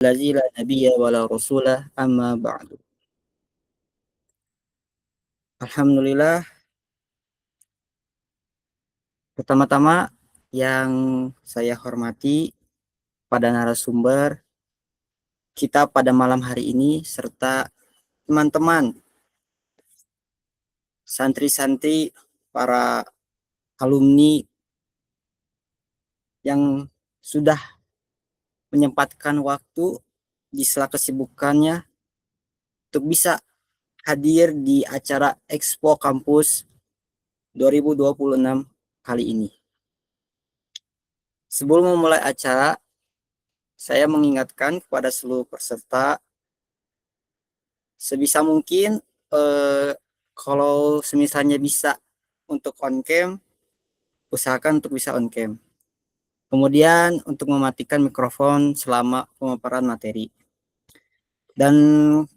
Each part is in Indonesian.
Allazi la nabiyya wa la rasulah amma ba'du. Alhamdulillah, pertama-tama yang saya hormati pada narasumber kita pada malam hari ini serta teman-teman santri-santri, para alumni yang sudah menyempatkan waktu di sela kesibukannya untuk bisa hadir di acara Expo Kampus 2026 kali ini. Sebelum memulai acara, saya mengingatkan kepada seluruh peserta sebisa mungkin kalau semisalnya bisa untuk on cam, usahakan untuk bisa on cam. Kemudian untuk mematikan mikrofon selama pemaparan materi. Dan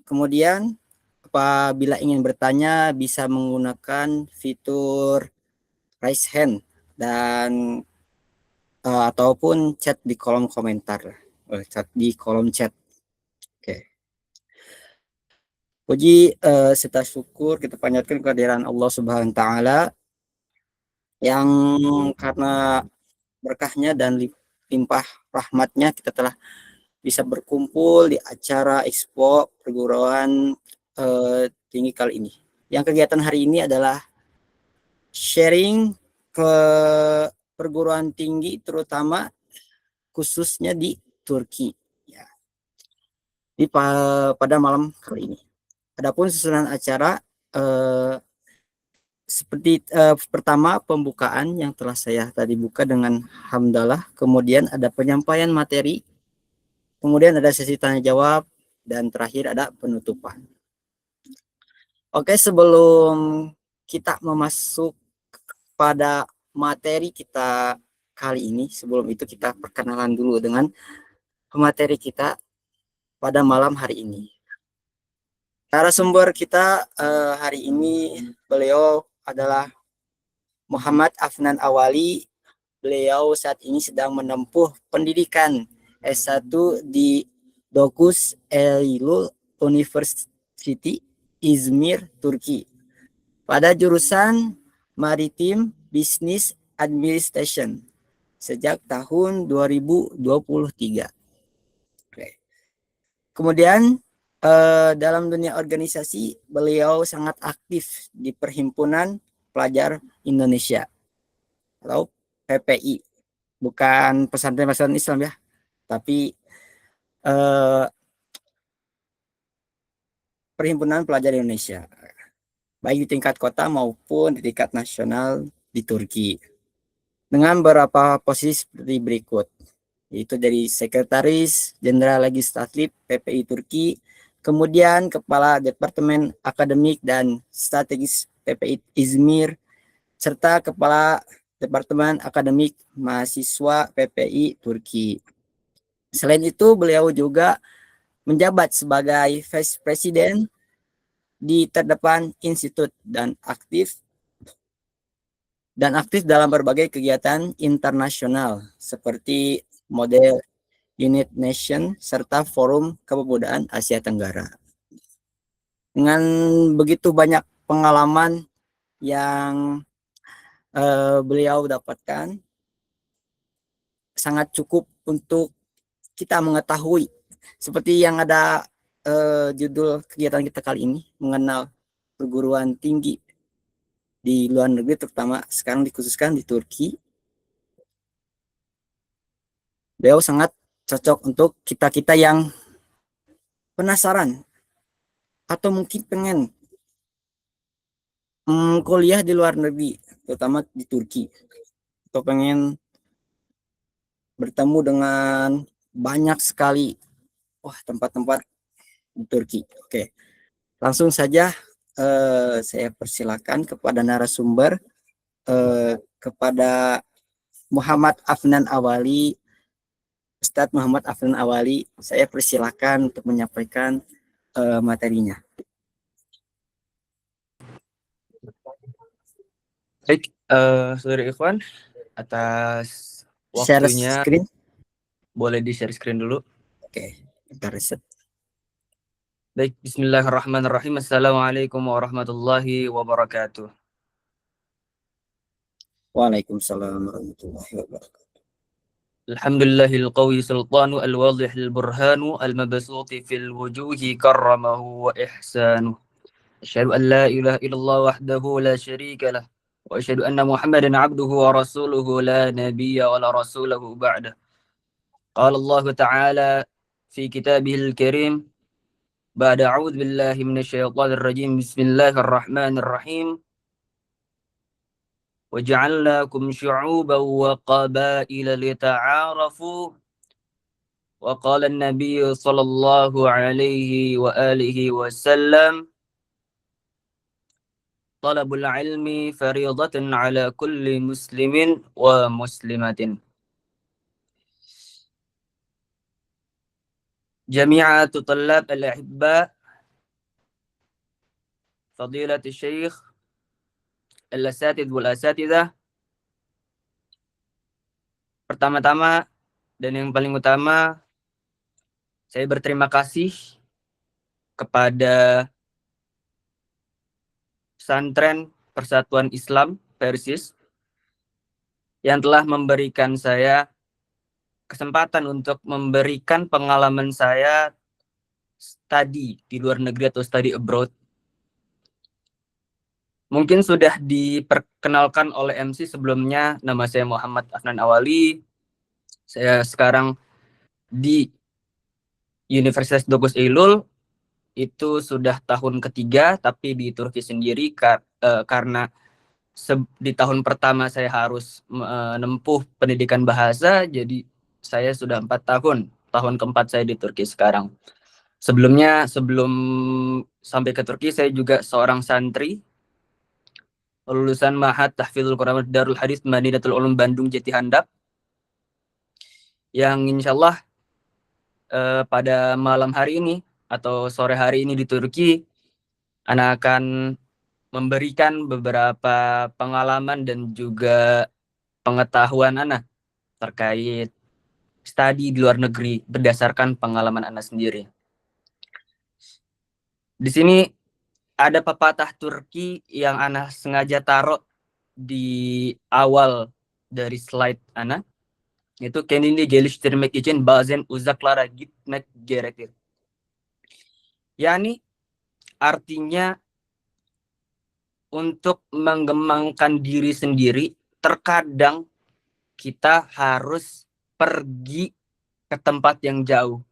kemudian apabila ingin bertanya bisa menggunakan fitur raise hand dan ataupun chat di kolom komentar, chat di kolom chat. Oke. Puji serta syukur kita panjatkan kehadiran Allah Subhanahu wa taala yang karena berkahnya dan limpah rahmatnya kita telah bisa berkumpul di acara Expo Perguruan Tinggi kali ini. Yang kegiatan hari ini adalah sharing ke perguruan tinggi terutama khususnya di Turki ya. Pada malam kali ini. Adapun susunan acara seperti pertama pembukaan yang telah saya tadi buka dengan hamdalah, kemudian ada penyampaian materi, kemudian ada sesi tanya jawab, dan terakhir ada penutupan. Oke, sebelum kita memasuk pada materi kita kali ini, sebelum itu kita perkenalan dulu dengan pemateri kita pada malam hari ini. Narasumber kita hari ini beliau adalah Muhammad Afnan Awali. Beliau saat ini sedang menempuh pendidikan S1 di Dokuz Eylül University, Izmir, Turki. Pada jurusan Maritim Business Administration sejak tahun 2023. Oke. Kemudian dalam dunia organisasi beliau sangat aktif di Perhimpunan Pelajar Indonesia atau PPI, bukan pesantren-pesantren Islam ya, tapi Perhimpunan Pelajar Indonesia, baik di tingkat kota maupun di tingkat nasional di Turki. Dengan beberapa posisi seperti berikut, yaitu dari Sekretaris Jenderal Legislatif PPI Turki, kemudian Kepala Departemen Akademik dan Strategis PPI Izmir, serta Kepala Departemen Akademik Mahasiswa PPI Turki. Selain itu, beliau juga menjabat sebagai Vice President di Terdepan Institute dan aktif dalam berbagai kegiatan internasional seperti model United Nations serta Forum Kepemudaan Asia Tenggara. Dengan begitu banyak pengalaman yang beliau dapatkan, sangat cukup untuk kita mengetahui seperti yang ada judul kegiatan kita kali ini, mengenal perguruan tinggi di luar negeri, terutama sekarang dikhususkan di Turki. Beliau sangat cocok untuk kita-kita yang penasaran atau mungkin pengen kuliah di luar negeri, terutama di Turki, atau pengen bertemu dengan banyak sekali tempat-tempat di Turki. Oke, langsung saja saya persilakan kepada narasumber, kepada Muhammad Afnan Awali. Ustadz Muhammad Afnan Awali, saya persilakan untuk menyampaikan materinya. Baik, saudara Ikhwan, atas Share waktunya screen. boleh di share screen dulu. Oke, Kita reset. Baik, bismillahirrahmanirrahim. Assalamualaikum warahmatullahi wabarakatuh. Waalaikumsalam warahmatullahi wabarakatuh. Alhamdulillahil qawi sultanu al-wadihil burhanu al-mabsuti fil wujuhi karramahu wa ihsanu. Asyhadu an la ilaha illallah wahdahu la syarika lah. Wa asyhadu anna Muhammadan abduhu wa rasuluhu la nabiyya wa la rasulahu ba'dah. Qala Allah Ta'ala fi kitabihil karim ba'da a'udzu billahi minasyaitonir rajim. Bismillahirrahmanirrahim. وجعلناكم شعوبا وقبائل لتعارفوا وقال النبي صلى الله عليه وآله وسلم طلب العلم فريضة على كل مسلم ومسلمة. جميع طلاب الأحباء، فضيلة الشيخ، الأساتذة والأساتذة, pertama-tama dan yang paling utama, saya berterima kasih kepada Pesantren Persatuan Islam Persis yang telah memberikan saya kesempatan untuk memberikan pengalaman saya studi di luar negeri atau study abroad. Mungkin sudah diperkenalkan oleh MC sebelumnya, nama saya Muhammad Afnan Awali. Saya sekarang di Universitas Dogus Eylul, itu sudah tahun ketiga, tapi di Turki sendiri karena di tahun pertama saya harus menempuh pendidikan bahasa, jadi saya sudah 4 tahun. Tahun keempat saya di Turki sekarang. Sebelum sampai ke Turki, saya juga seorang santri lulusan Ma'had Tahfidzul Quran Darul Hadits Madinatul Ulum Bandung Jati Handap, yang insyaallah pada malam hari ini atau sore hari ini di Turki, Ana akan memberikan beberapa pengalaman dan juga pengetahuan Ana terkait studi di luar negeri berdasarkan pengalaman Ana sendiri. Di sini ada pepatah Turki yang Ana sengaja taruh di awal dari slide Ana. Itu kendini geliştirmek için bazen uzaklara gitmek gerekir. Yani artinya untuk mengembangkan diri sendiri, terkadang kita harus pergi ke tempat yang jauh.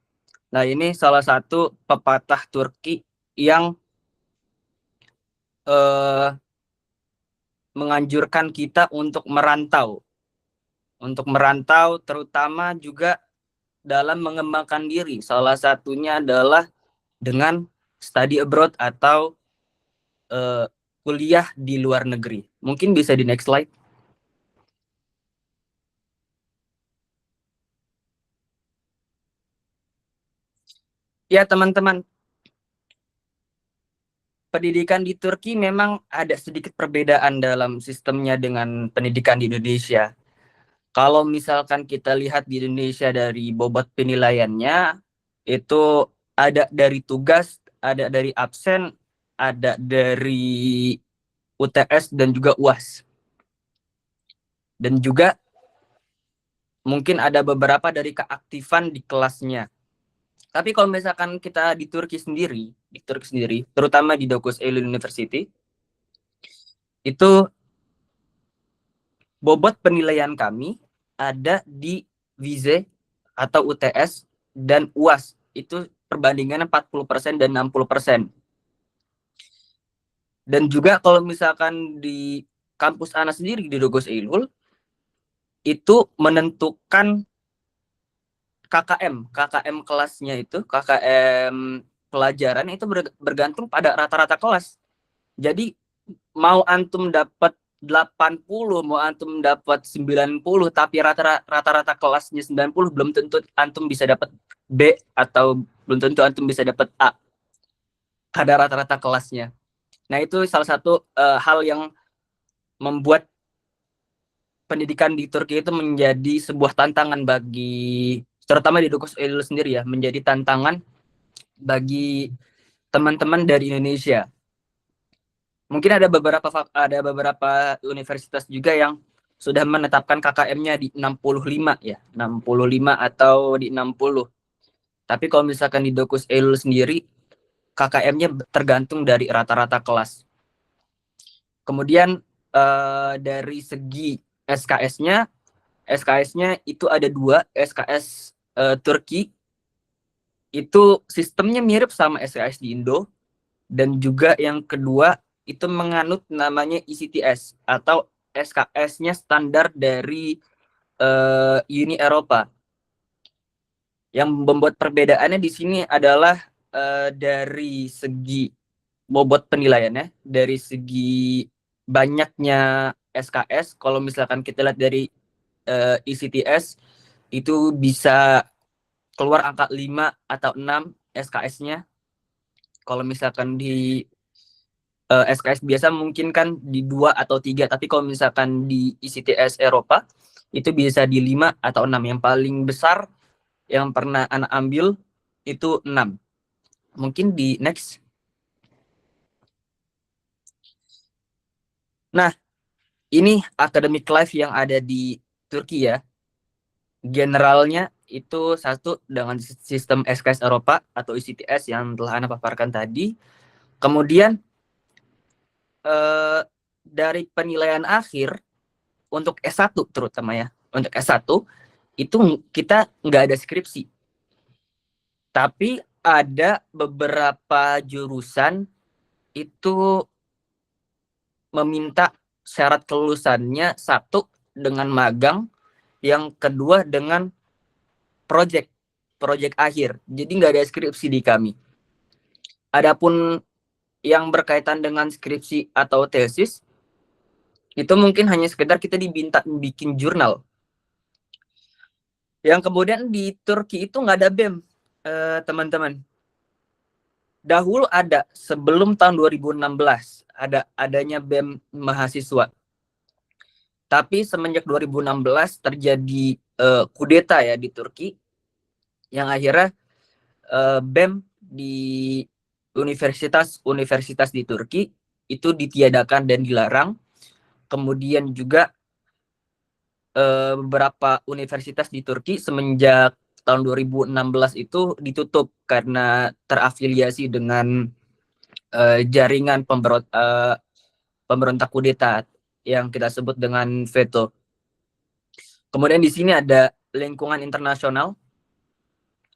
Nah, ini salah satu pepatah Turki yang menganjurkan kita untuk merantau. Untuk merantau terutama juga dalam mengembangkan diri. Salah satunya adalah dengan study abroad atau kuliah di luar negeri. Mungkin bisa di next slide. Ya teman-teman, pendidikan di Turki memang ada sedikit perbedaan dalam sistemnya dengan pendidikan di Indonesia. Kalau misalkan kita lihat di Indonesia dari bobot penilaiannya, itu ada dari tugas, ada dari absen, ada dari UTS dan juga UAS. Dan juga mungkin ada beberapa dari keaktifan di kelasnya. Tapi kalau misalkan kita di Turki sendiri, terutama di Dogus Eylül University, itu bobot penilaian kami ada di Vize atau UTS dan UAS. Itu perbandingannya 40% dan 60%. Dan juga kalau misalkan di kampus Ana sendiri di Dogus Eylül, itu menentukan KKM kelasnya itu, KKM pelajaran itu bergantung pada rata-rata kelas. Jadi mau antum dapat 80, mau antum dapat 90, tapi rata-rata kelasnya 90, belum tentu antum bisa dapat B atau belum tentu antum bisa dapat A. Ada rata-rata kelasnya. Nah, itu salah satu hal yang membuat pendidikan di Turki itu menjadi sebuah tantangan bagi terutama di Dokus Eilul sendiri ya, menjadi tantangan bagi teman-teman dari Indonesia. Mungkin ada beberapa universitas juga yang sudah menetapkan KKM-nya di 65 ya, 65 atau di 60. Tapi kalau misalkan di Dokus Eilul sendiri, KKM-nya tergantung dari rata-rata kelas. Kemudian dari segi SKS-nya itu ada 2, SKS Turki itu sistemnya mirip sama SKS di Indo, dan juga yang kedua itu menganut namanya ECTS atau SKS-nya standar dari Uni Eropa. Yang membuat perbedaannya di sini adalah dari segi bobot penilaiannya, dari segi banyaknya SKS. Kalau misalkan kita lihat dari ECTS itu bisa keluar angka 5 atau 6 SKS-nya. Kalau misalkan di SKS biasa mungkin kan di 2 atau 3, tapi kalau misalkan di ICTS Eropa itu bisa di 5 atau 6. Yang paling besar yang pernah anak ambil itu 6. Mungkin di next. Nah, ini academic life yang ada di Turki ya. Generalnya itu satu dengan sistem SKS Eropa atau ICTS yang telah Anda paparkan tadi. Kemudian dari penilaian akhir untuk S1 terutama ya. Untuk S1 itu kita nggak ada skripsi. Tapi ada beberapa jurusan itu meminta syarat kelulusannya, satu dengan magang, yang kedua dengan project akhir. Jadi nggak ada skripsi di kami. Adapun yang berkaitan dengan skripsi atau tesis, itu mungkin hanya sekedar kita diminta bikin jurnal. Yang kemudian di Turki itu nggak ada BEM, teman-teman. Dahulu ada, sebelum tahun 2016, adanya BEM mahasiswa. Tapi semenjak 2016 terjadi kudeta ya di Turki, yang akhirnya BEM di universitas di Turki itu ditiadakan dan dilarang. Kemudian juga beberapa universitas di Turki semenjak tahun 2016 itu ditutup karena terafiliasi dengan jaringan pemberontak kudeta yang kita sebut dengan veto. Kemudian di sini ada lingkungan internasional.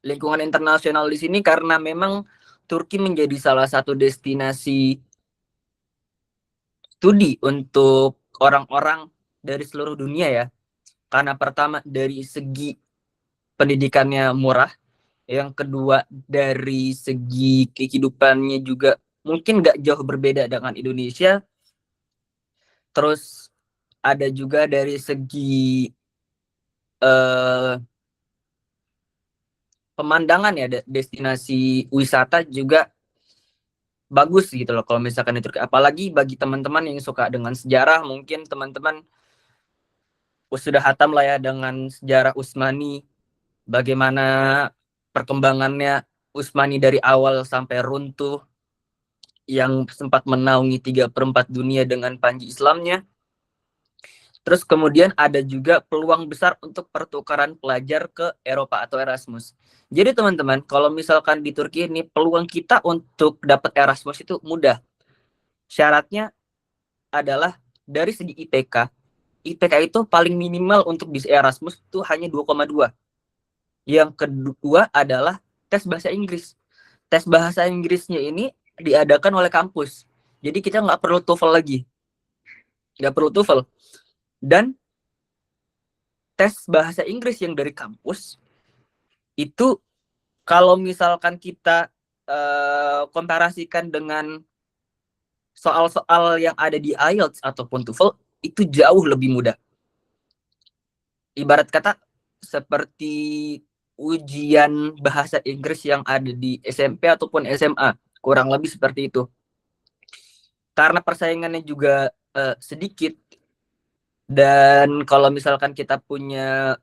Lingkungan internasional di sini karena memang Turki menjadi salah satu destinasi studi untuk orang-orang dari seluruh dunia ya. Karena pertama dari segi pendidikannya murah, yang kedua dari segi kehidupannya juga mungkin nggak jauh berbeda dengan Indonesia. Terus ada juga dari segi pemandangan ya, destinasi wisata juga bagus gitu loh kalau misalkan di Turki. Apalagi bagi teman-teman yang suka dengan sejarah, mungkin teman-teman sudah hatam lah ya dengan sejarah Utsmani, bagaimana perkembangannya Utsmani dari awal sampai runtuh, yang sempat menaungi 3/4 dunia dengan Panji Islamnya. Terus kemudian ada juga peluang besar untuk pertukaran pelajar ke Eropa atau Erasmus. Jadi teman-teman, kalau misalkan di Turki ini peluang kita untuk dapat Erasmus itu mudah. Syaratnya adalah dari segi IPK. IPK itu paling minimal untuk bisa Erasmus itu hanya 2,2. Yang kedua adalah tes bahasa Inggris. Tes bahasa Inggrisnya ini diadakan oleh kampus. Jadi kita nggak perlu TOEFL lagi. Nggak perlu TOEFL. Dan tes bahasa Inggris yang dari kampus itu kalau misalkan kita komparasikan dengan soal-soal yang ada di IELTS ataupun TOEFL itu jauh lebih mudah. Ibarat kata seperti ujian bahasa Inggris yang ada di SMP ataupun SMA, kurang lebih seperti itu. Karena persaingannya juga sedikit, dan kalau misalkan kita punya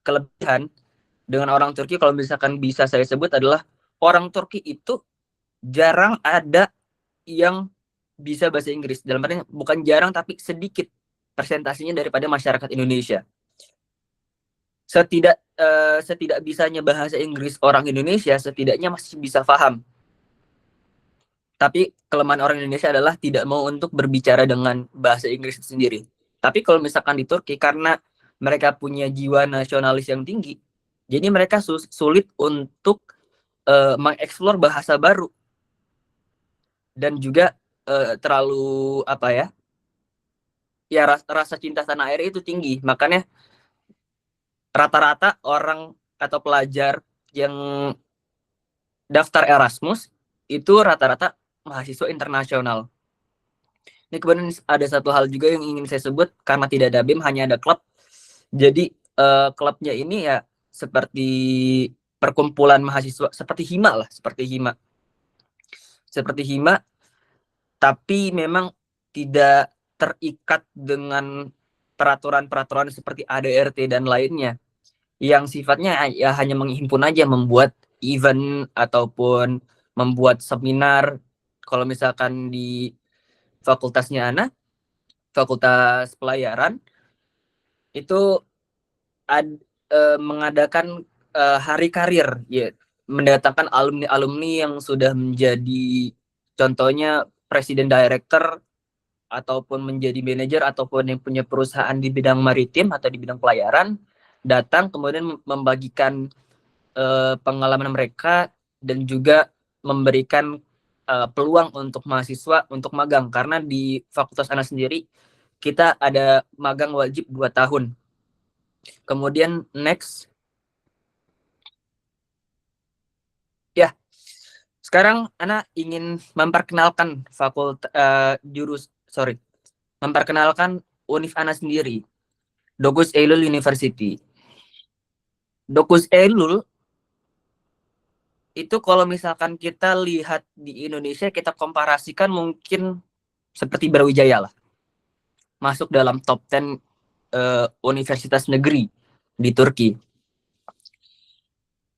kelebihan, dengan orang Turki, kalau misalkan bisa saya sebut adalah orang Turki itu jarang ada yang bisa bahasa Inggris. Dalam artinya bukan jarang tapi sedikit persentasinya daripada masyarakat Indonesia. Setidak bisanya bahasa Inggris orang Indonesia setidaknya masih bisa paham. Tapi kelemahan orang Indonesia adalah tidak mau untuk berbicara dengan bahasa Inggris itu sendiri. Tapi kalau misalkan di Turki, karena mereka punya jiwa nasionalis yang tinggi, jadi mereka sulit untuk mengeksplor bahasa baru. Dan juga terlalu apa ya, ya rasa cinta tanah air itu tinggi. Makanya rata-rata orang atau pelajar yang daftar Erasmus itu rata-rata mahasiswa internasional. Ini kemudian ada satu hal juga yang ingin saya sebut, karena tidak ada BEM, hanya ada klub. Jadi klubnya ini ya seperti perkumpulan mahasiswa, seperti hima lah, seperti hima, tapi memang tidak terikat dengan peraturan-peraturan seperti ADRT dan lainnya, yang sifatnya ya hanya menghimpun aja, membuat event ataupun membuat seminar. Kalau misalkan di fakultasnya Ana, fakultas pelayaran, itu mengadakan hari karir, ya, mendatangkan alumni-alumni yang sudah menjadi contohnya presiden director ataupun menjadi manajer ataupun yang punya perusahaan di bidang maritim atau di bidang pelayaran, datang kemudian membagikan pengalaman mereka dan juga memberikan peluang untuk mahasiswa untuk magang, karena di fakultas Ana sendiri kita ada magang wajib 2 tahun. Kemudian next ya, sekarang Ana ingin memperkenalkan memperkenalkan Univ Ana sendiri, Dogus Eylul University. Dogus Eylul itu kalau misalkan kita lihat di Indonesia, kita komparasikan mungkin seperti Brawijaya lah, masuk dalam top 10 universitas negeri di Turki.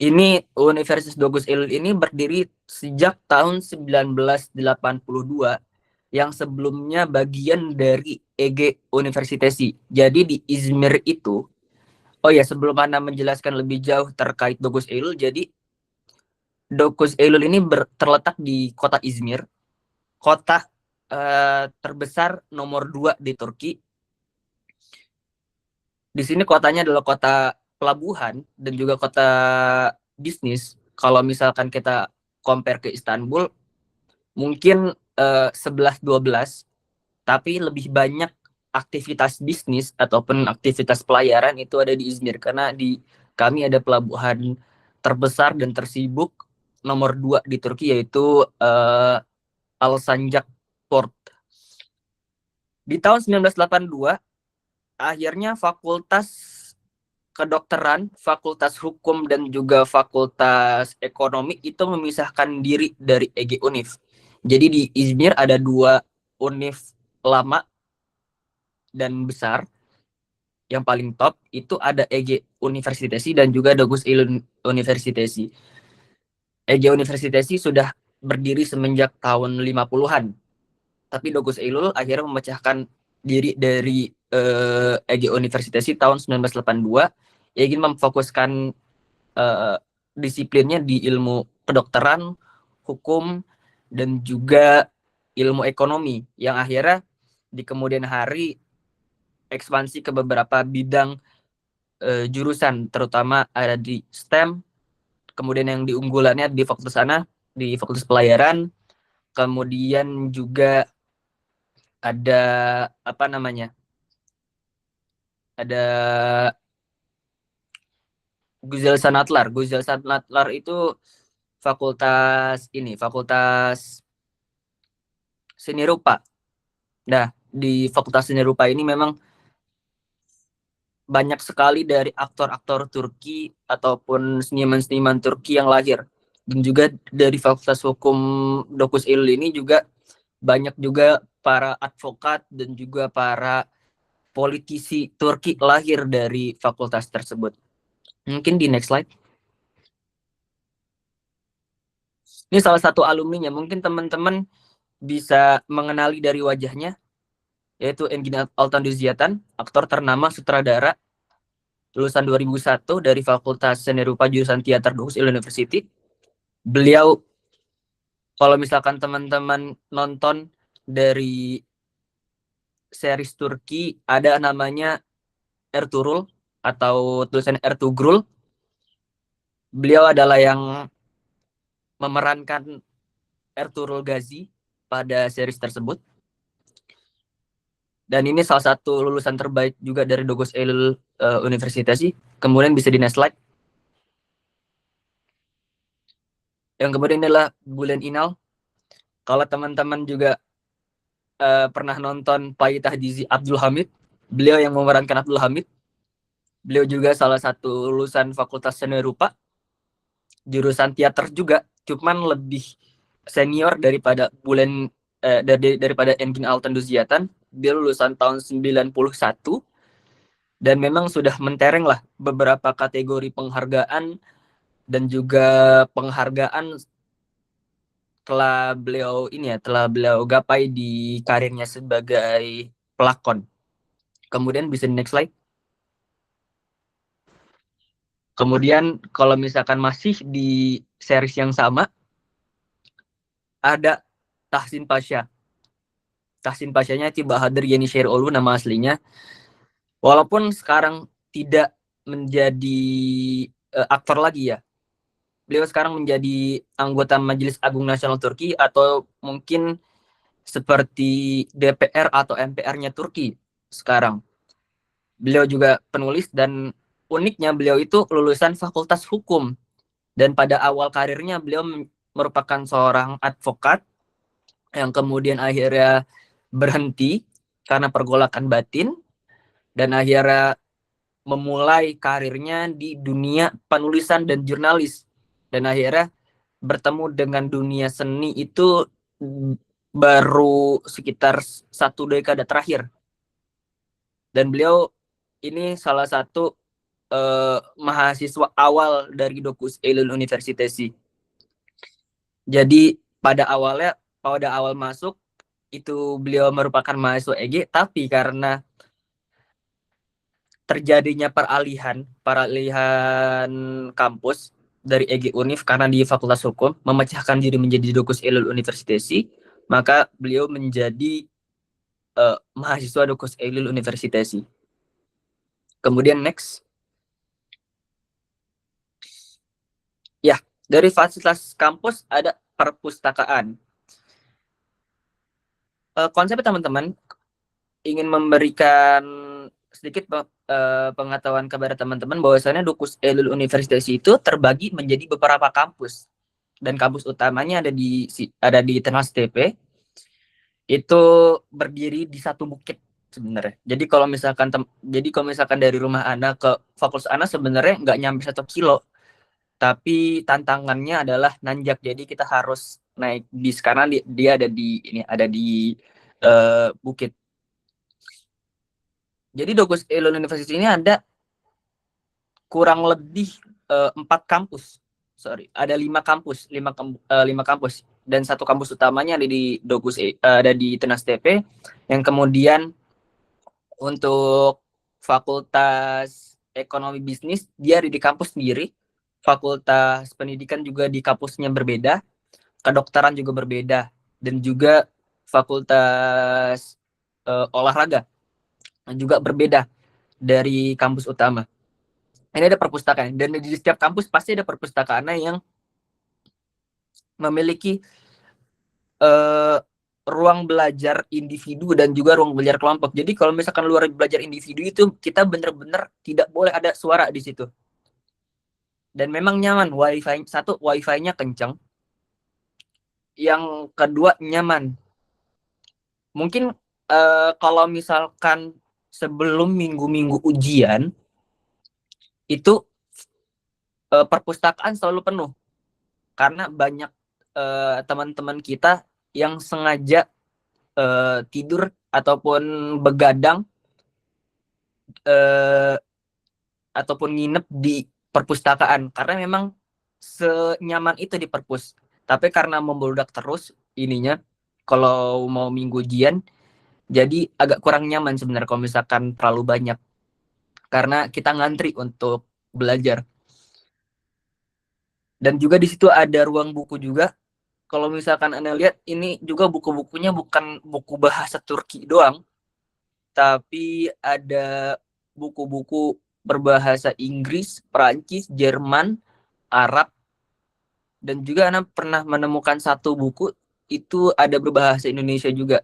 Ini Universitas Dogus Eylul ini berdiri sejak tahun 1982, yang sebelumnya bagian dari Ege Universitesi. Jadi di Izmir itu, oh ya, sebelum Anda menjelaskan lebih jauh terkait Dogus Eylul, jadi Dogus Eylul ini terletak di kota Izmir, kota terbesar nomor 2 di Turki. Di sini kotanya adalah kota pelabuhan dan juga kota bisnis. Kalau misalkan kita compare ke Istanbul, mungkin 11-12, tapi lebih banyak aktivitas bisnis ataupun aktivitas pelayaran itu ada di Izmir, karena di kami ada pelabuhan terbesar dan tersibuk nomor 2 di Turki, yaitu Alsancak Port. Di tahun 1982 akhirnya Fakultas Kedokteran, Fakultas Hukum, dan juga Fakultas Ekonomi itu memisahkan diri dari EG Univ. Jadi di Izmir ada 2 univ lama dan besar. Yang paling top itu ada EG Universitesi dan juga Dogus Eylul Universitesi. EG Universitesi sudah berdiri semenjak tahun 50-an. Tapi Dogus Eylul akhirnya memecahkan diri dari EG Universitesi tahun 1982. Ia ingin memfokuskan disiplinnya di ilmu kedokteran, hukum, dan juga ilmu ekonomi, yang akhirnya di kemudian hari ekspansi ke beberapa bidang jurusan, terutama ada di STEM, kemudian yang diunggulannya di fakultas sana, di fakultas pelayaran, kemudian juga ada apa namanya, ada Guzel Sanatlar itu fakultas seni rupa. Nah, di fakultas seni rupa ini memang banyak sekali dari aktor-aktor Turki ataupun seniman-seniman Turki yang lahir. Dan juga dari fakultas hukum Dogus Eylul ini juga banyak juga para advokat dan juga para politisi Turki lahir dari fakultas tersebut. Mungkin di next slide. Ini salah satu alumninya. Mungkin teman-teman bisa mengenali dari wajahnya, yaitu Engin Altan Duziatan, aktor ternama sutradara, lulusan 2001 dari Fakultas Seni Rupa jurusan Teater Dogus University. Beliau, kalau misalkan teman-teman nonton dari series Turki, ada namanya Ertuğrul atau tulisan Ertugrul. Beliau adalah yang memerankan Ertuğrul Gazi pada series tersebut. Dan ini salah satu lulusan terbaik juga dari Dogus Eylül Universitas. Kemudian bisa di next slide. Yang kemudian adalah Bulan Inal. Kalau teman-teman juga pernah nonton Pai Tahdizi Abdul Hamid, beliau yang memerankan Abdul Hamid. Beliau juga salah satu lulusan Fakultas Seni Rupa, jurusan teater juga, cuman lebih senior daripada daripada Engin Altan Duziatan. Dia lulusan tahun 91 dan memang sudah mentereng lah beberapa kategori penghargaan dan juga penghargaan telah beliau gapai di karirnya sebagai pelakon. Kemudian bisa di next slide. Kemudian kalau misalkan masih di series yang sama, ada Tahsin Pasha. Tahsin Pasyanya Ti Bahadur Yeni Syairolu nama aslinya. Walaupun sekarang tidak menjadi aktor lagi ya. Beliau sekarang menjadi anggota Majelis Agung Nasional Turki atau mungkin seperti DPR atau MPR-nya Turki sekarang. Beliau juga penulis dan uniknya beliau itu lulusan Fakultas Hukum. Dan pada awal karirnya beliau merupakan seorang advokat yang kemudian akhirnya berhenti karena pergolakan batin dan akhirnya memulai karirnya di dunia penulisan dan jurnalis. Dan akhirnya bertemu dengan dunia seni itu baru sekitar 1 dekade terakhir. Dan beliau ini salah satu mahasiswa awal dari Dogus Eylül Universitas. Jadi pada awal masuk itu beliau merupakan mahasiswa EG, tapi karena terjadinya peralihan kampus dari EG Unif karena di Fakultas Hukum memecahkan diri menjadi Dogus Eylül Universitas, maka beliau menjadi mahasiswa Dogus Eylül Universitas. Kemudian next. Ya, dari fasilitas kampus ada perpustakaan. Konsepnya teman-teman ingin memberikan sedikit pengetahuan kepada teman-teman bahwasannya Dogus Eylül Universitas itu terbagi menjadi beberapa kampus dan kampus utamanya ada di Tenas TP. Itu berdiri di satu bukit sebenarnya. Jadi kalau misalkan dari rumah Ana ke fakultas Ana sebenarnya nggak nyampe 1 kilo, tapi tantangannya adalah nanjak. Jadi kita harus naik bis karena dia ada di bukit. Jadi Dogus Eylül Universitas ini ada kurang lebih 4 kampus. Ada 5 kampus, 5 kampus dan 1 kampus utamanya ada di ada di Tenas TP, yang kemudian untuk Fakultas Ekonomi Bisnis dia ada di kampus sendiri. Fakultas Pendidikan juga di kampusnya berbeda, kedokteran juga berbeda, dan juga Fakultas Olahraga juga berbeda dari kampus utama. Ini ada perpustakaan dan di setiap kampus pasti ada perpustakaan yang memiliki ruang belajar individu dan juga ruang belajar kelompok. Jadi kalau misalkan luar belajar individu itu kita benar-benar tidak boleh ada suara di situ. Dan memang nyaman, wifi-nya kencang. Yang kedua nyaman. Mungkin kalau misalkan sebelum minggu-minggu ujian itu perpustakaan selalu penuh karena banyak teman-teman kita yang sengaja tidur ataupun begadang ataupun nginep di perpustakaan karena memang senyaman itu di perpus. Tapi karena membludak terus ininya kalau mau minggu ujian jadi agak kurang nyaman sebenarnya kalau misalkan terlalu banyak karena kita ngantri untuk belajar. Dan juga di situ ada ruang buku juga. Kalau misalkan Anda lihat ini juga buku-bukunya bukan buku bahasa Turki doang, tapi ada buku-buku berbahasa Inggris, Perancis, Jerman, Arab, dan juga Anda pernah menemukan satu buku itu ada berbahasa Indonesia juga.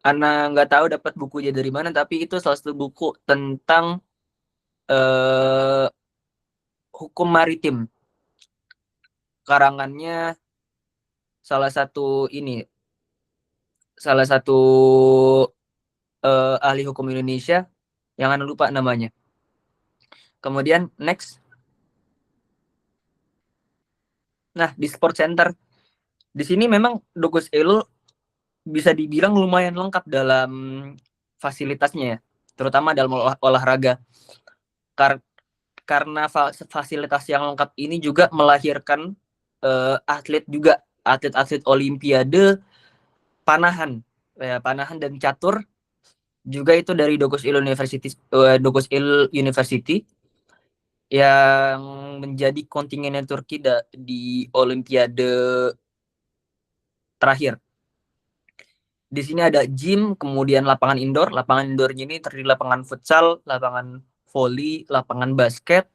Anda nggak tahu dapat bukunya dari mana, tapi itu salah satu buku tentang eh, hukum maritim. Karangannya salah satu ini, salah satu ahli hukum Indonesia yang Anda lupa namanya. Kemudian next. Nah, di Sport Center di sini memang Dogus Elo bisa dibilang lumayan lengkap dalam fasilitasnya ya, terutama dalam olahraga. Karena fasilitas yang lengkap ini juga melahirkan atlet juga, atlet-atlet Olimpiade panahan, panahan dan catur juga itu dari Dogus Il University yang menjadi kontingennya Turki di Olimpiade terakhir. Di sini ada gym, kemudian lapangan indoor. Lapangan indoornya ini terdiri lapangan futsal, lapangan voli, lapangan basket.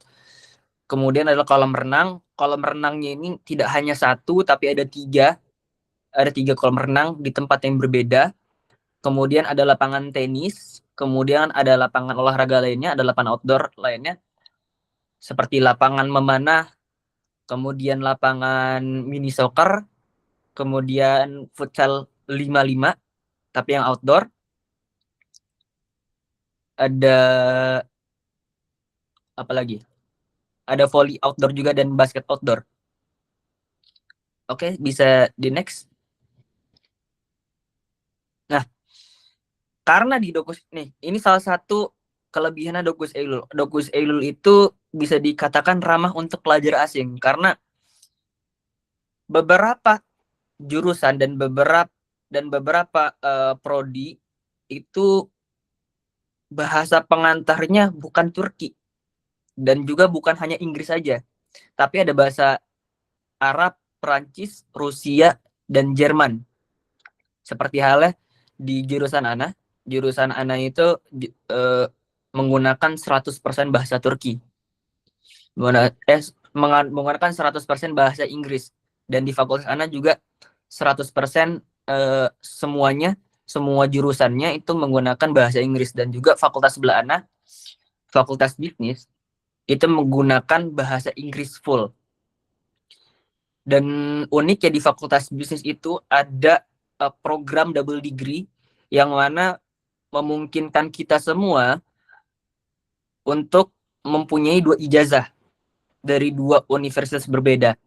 Kemudian ada kolam renang. Kolam renangnya ini tidak hanya satu, tapi ada tiga. Ada 3 kolam renang di tempat yang berbeda. Kemudian ada lapangan tenis. Kemudian ada lapangan olahraga lainnya, ada lapangan outdoor lainnya. Seperti lapangan memanah, kemudian lapangan mini soccer, kemudian futsal 5-5, tapi yang outdoor. Ada apa lagi? Ada volley outdoor juga dan basket outdoor. Oke, bisa di next. Nah, karena di Dokus nih, ini salah satu kelebihannya Dokus Eylul. Dokus Eylul itu bisa dikatakan ramah untuk pelajar asing karena beberapa jurusan dan beberapa prodi itu bahasa pengantarnya bukan Turki dan juga bukan hanya Inggris saja, tapi ada bahasa Arab, Perancis, Rusia, dan Jerman. Seperti halnya di jurusan Ana itu menggunakan 100% bahasa Turki. Menggunakan 100% bahasa Inggris. Dan di fakultas Ana juga 100% semuanya, semua jurusannya itu menggunakan bahasa Inggris. Dan juga fakultas sebelah Ana, fakultas bisnis, itu menggunakan bahasa Inggris full. Dan uniknya di fakultas bisnis itu ada program double degree yang mana memungkinkan kita semua untuk mempunyai 2 ijazah dari 2 universitas berbeda.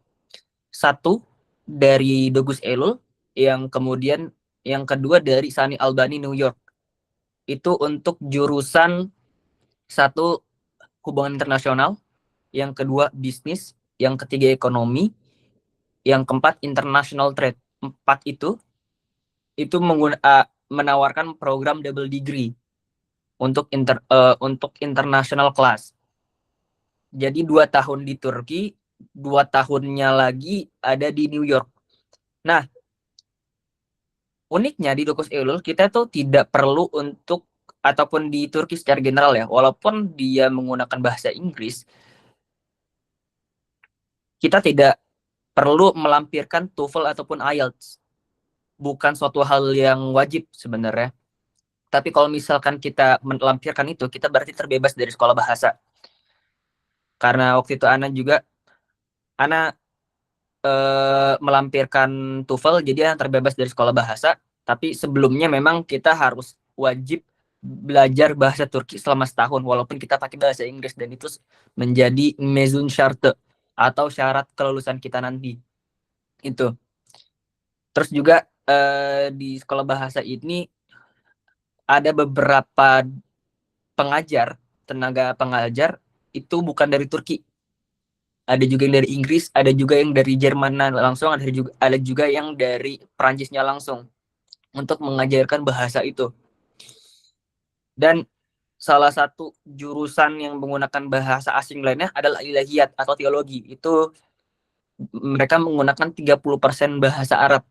Satu dari Dogus Elul, yang kemudian yang kedua dari Sani Albani New York. Itu untuk jurusan satu hubungan internasional, yang kedua bisnis, yang ketiga ekonomi, yang keempat international trade. 4 itu menawarkan program double degree untuk international class. Jadi 2 tahun di Turki, 2 tahunnya lagi ada di New York. Nah, uniknya di Dokus Eylul kita tuh tidak perlu untuk, ataupun di Turki secara general ya, walaupun dia menggunakan bahasa Inggris, kita tidak perlu melampirkan TOEFL ataupun IELTS. Bukan suatu hal yang wajib sebenarnya. Tapi kalau misalkan kita melampirkan itu, kita berarti terbebas dari sekolah bahasa. Karena waktu itu Ana melampirkan TOEFL, jadi Ana terbebas dari sekolah bahasa. Tapi sebelumnya memang kita harus wajib belajar bahasa Turki selama setahun, walaupun kita pakai bahasa Inggris, dan itu menjadi mezun şartı atau syarat kelulusan kita nanti. Itu. Terus juga di sekolah bahasa ini ada beberapa tenaga pengajar itu bukan dari Turki. ada juga yang dari Inggris, ada juga yang dari Jerman langsung, ada juga yang dari Perancisnya langsung untuk mengajarkan bahasa itu. Dan salah satu jurusan yang menggunakan bahasa asing lainnya adalah ilahiyat atau teologi. Itu mereka menggunakan 30% bahasa Arab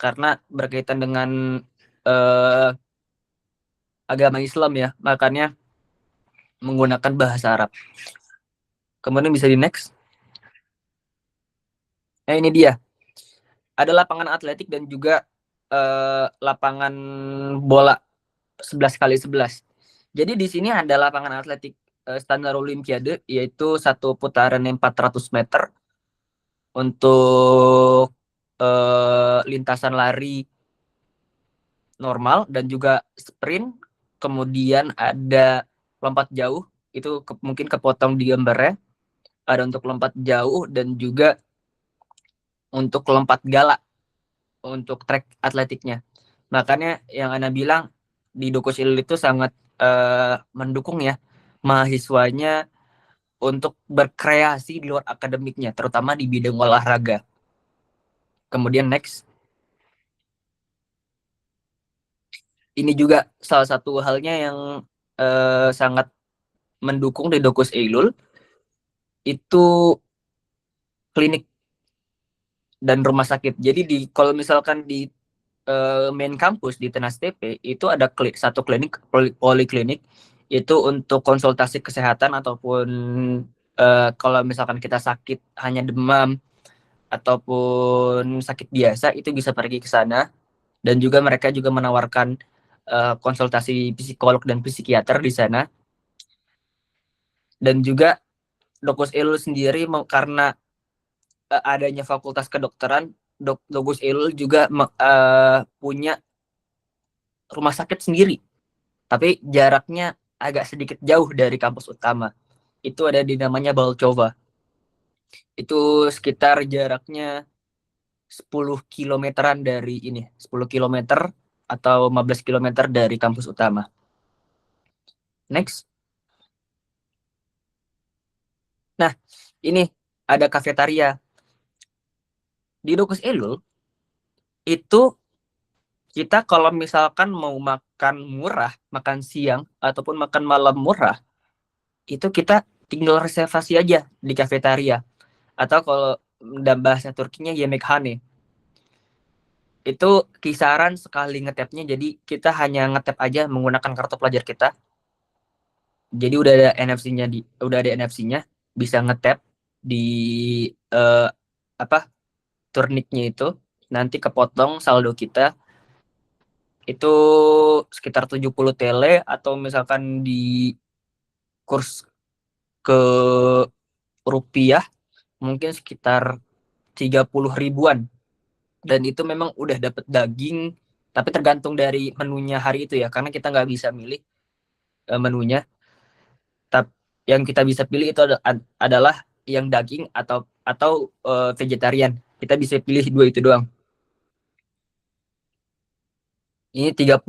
karena berkaitan dengan eh, agama Islam ya, makanya menggunakan bahasa Arab. Kemudian bisa di next. Nah ini dia, ada lapangan atletik dan juga lapangan bola 11x11. Jadi di sini ada lapangan atletik standar olimpiade, yaitu satu putaran yang 400 meter untuk lintasan lari normal dan juga sprint. Kemudian ada lompat jauh, itu mungkin kepotong di gambarnya. Ada untuk lompat jauh dan juga untuk lompat gala untuk track atletiknya. Makanya yang Ana bilang di Dokusil itu sangat mendukung ya mahasiswanya untuk berkreasi di luar akademiknya, terutama di bidang olahraga. Kemudian next. Ini juga salah satu halnya yang sangat mendukung di Dokus Eilul, itu klinik dan rumah sakit. Jadi kalau misalkan di main kampus di Tenas TP itu ada satu klinik poliklinik, itu untuk konsultasi kesehatan ataupun kalau misalkan kita sakit hanya demam ataupun sakit biasa itu bisa pergi ke sana. Dan juga mereka juga menawarkan konsultasi psikolog dan psikiater di sana. Dan juga Dokus Ilul sendiri karena adanya fakultas kedokteran, Dokus Ilul juga punya rumah sakit sendiri, tapi jaraknya agak sedikit jauh dari kampus utama. Itu ada di namanya Balcova. Itu sekitar jaraknya 10 kilometeran dari ini, 10 kilometer atau 15 kilometer dari kampus utama. Next. Nah, ini ada kafetaria. Di Dokus Elul, itu kita kalau misalkan mau makan murah, makan siang, ataupun makan malam murah, itu kita tinggal reservasi aja di kafetaria. Atau kalau dalam bahasa Turkinya yemekhane. Itu kisaran sekali ngetapnya, jadi kita hanya ngetap aja menggunakan kartu pelajar kita. Jadi udah ada NFC-nya, bisa ngetap di apa turniknya itu, nanti kepotong saldo kita itu sekitar 70 tele, atau misalkan di kurs ke rupiah mungkin sekitar 30 ribuan. Dan itu memang udah dapet daging, tapi tergantung dari menunya hari itu ya, karena kita nggak bisa milih menunya. Tapi yang kita bisa pilih itu adalah yang daging atau vegetarian. Kita bisa pilih dua itu doang. Ini 30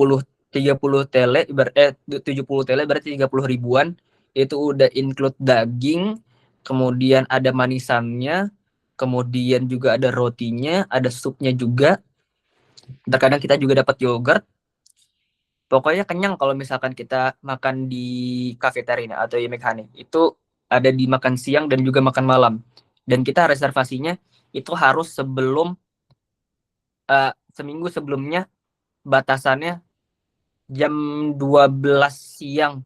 tele 70 tele berarti 30 ribuan. Itu udah include daging, kemudian ada manisannya, kemudian juga ada rotinya, ada supnya juga. Terkadang kita juga dapat yogurt. Pokoknya kenyang kalau misalkan kita makan di kafetaria atau yemekhane. Itu ada di makan siang dan juga makan malam. Dan kita reservasinya itu harus seminggu sebelumnya, batasannya jam 12 siang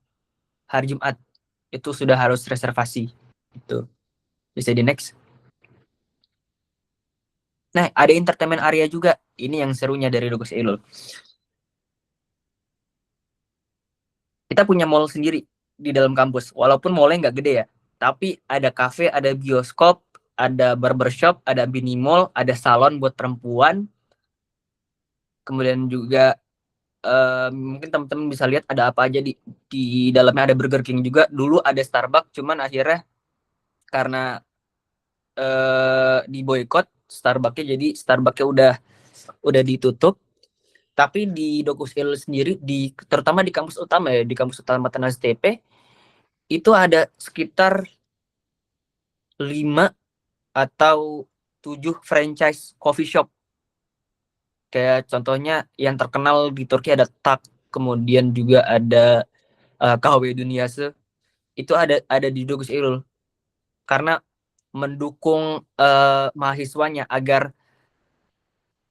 hari Jumat. Itu sudah harus reservasi. Itu. Bisa di next. Nah, ada entertainment area juga. Ini yang serunya dari Dogus Elul. Kita punya mall sendiri di dalam kampus. Walaupun mallnya nggak gede ya. Tapi ada kafe, ada bioskop, ada barbershop, ada mini mall, ada salon buat perempuan. Kemudian juga mungkin teman-teman bisa lihat ada apa aja di dalamnya. Ada Burger King juga. Dulu ada Starbucks, cuman akhirnya karena diboykot Starbucksnya, jadi Starbucksnya udah ditutup. Tapi di Dokus Il sendiri, terutama di kampus utama ya, di kampus utama Tenas TP, itu ada sekitar 5 atau 7 franchise coffee shop. Kayak contohnya yang terkenal di Turki ada Tak, kemudian juga ada KW Dünyası. Itu ada di Dogus Eylül. Karena mendukung mahasiswanya agar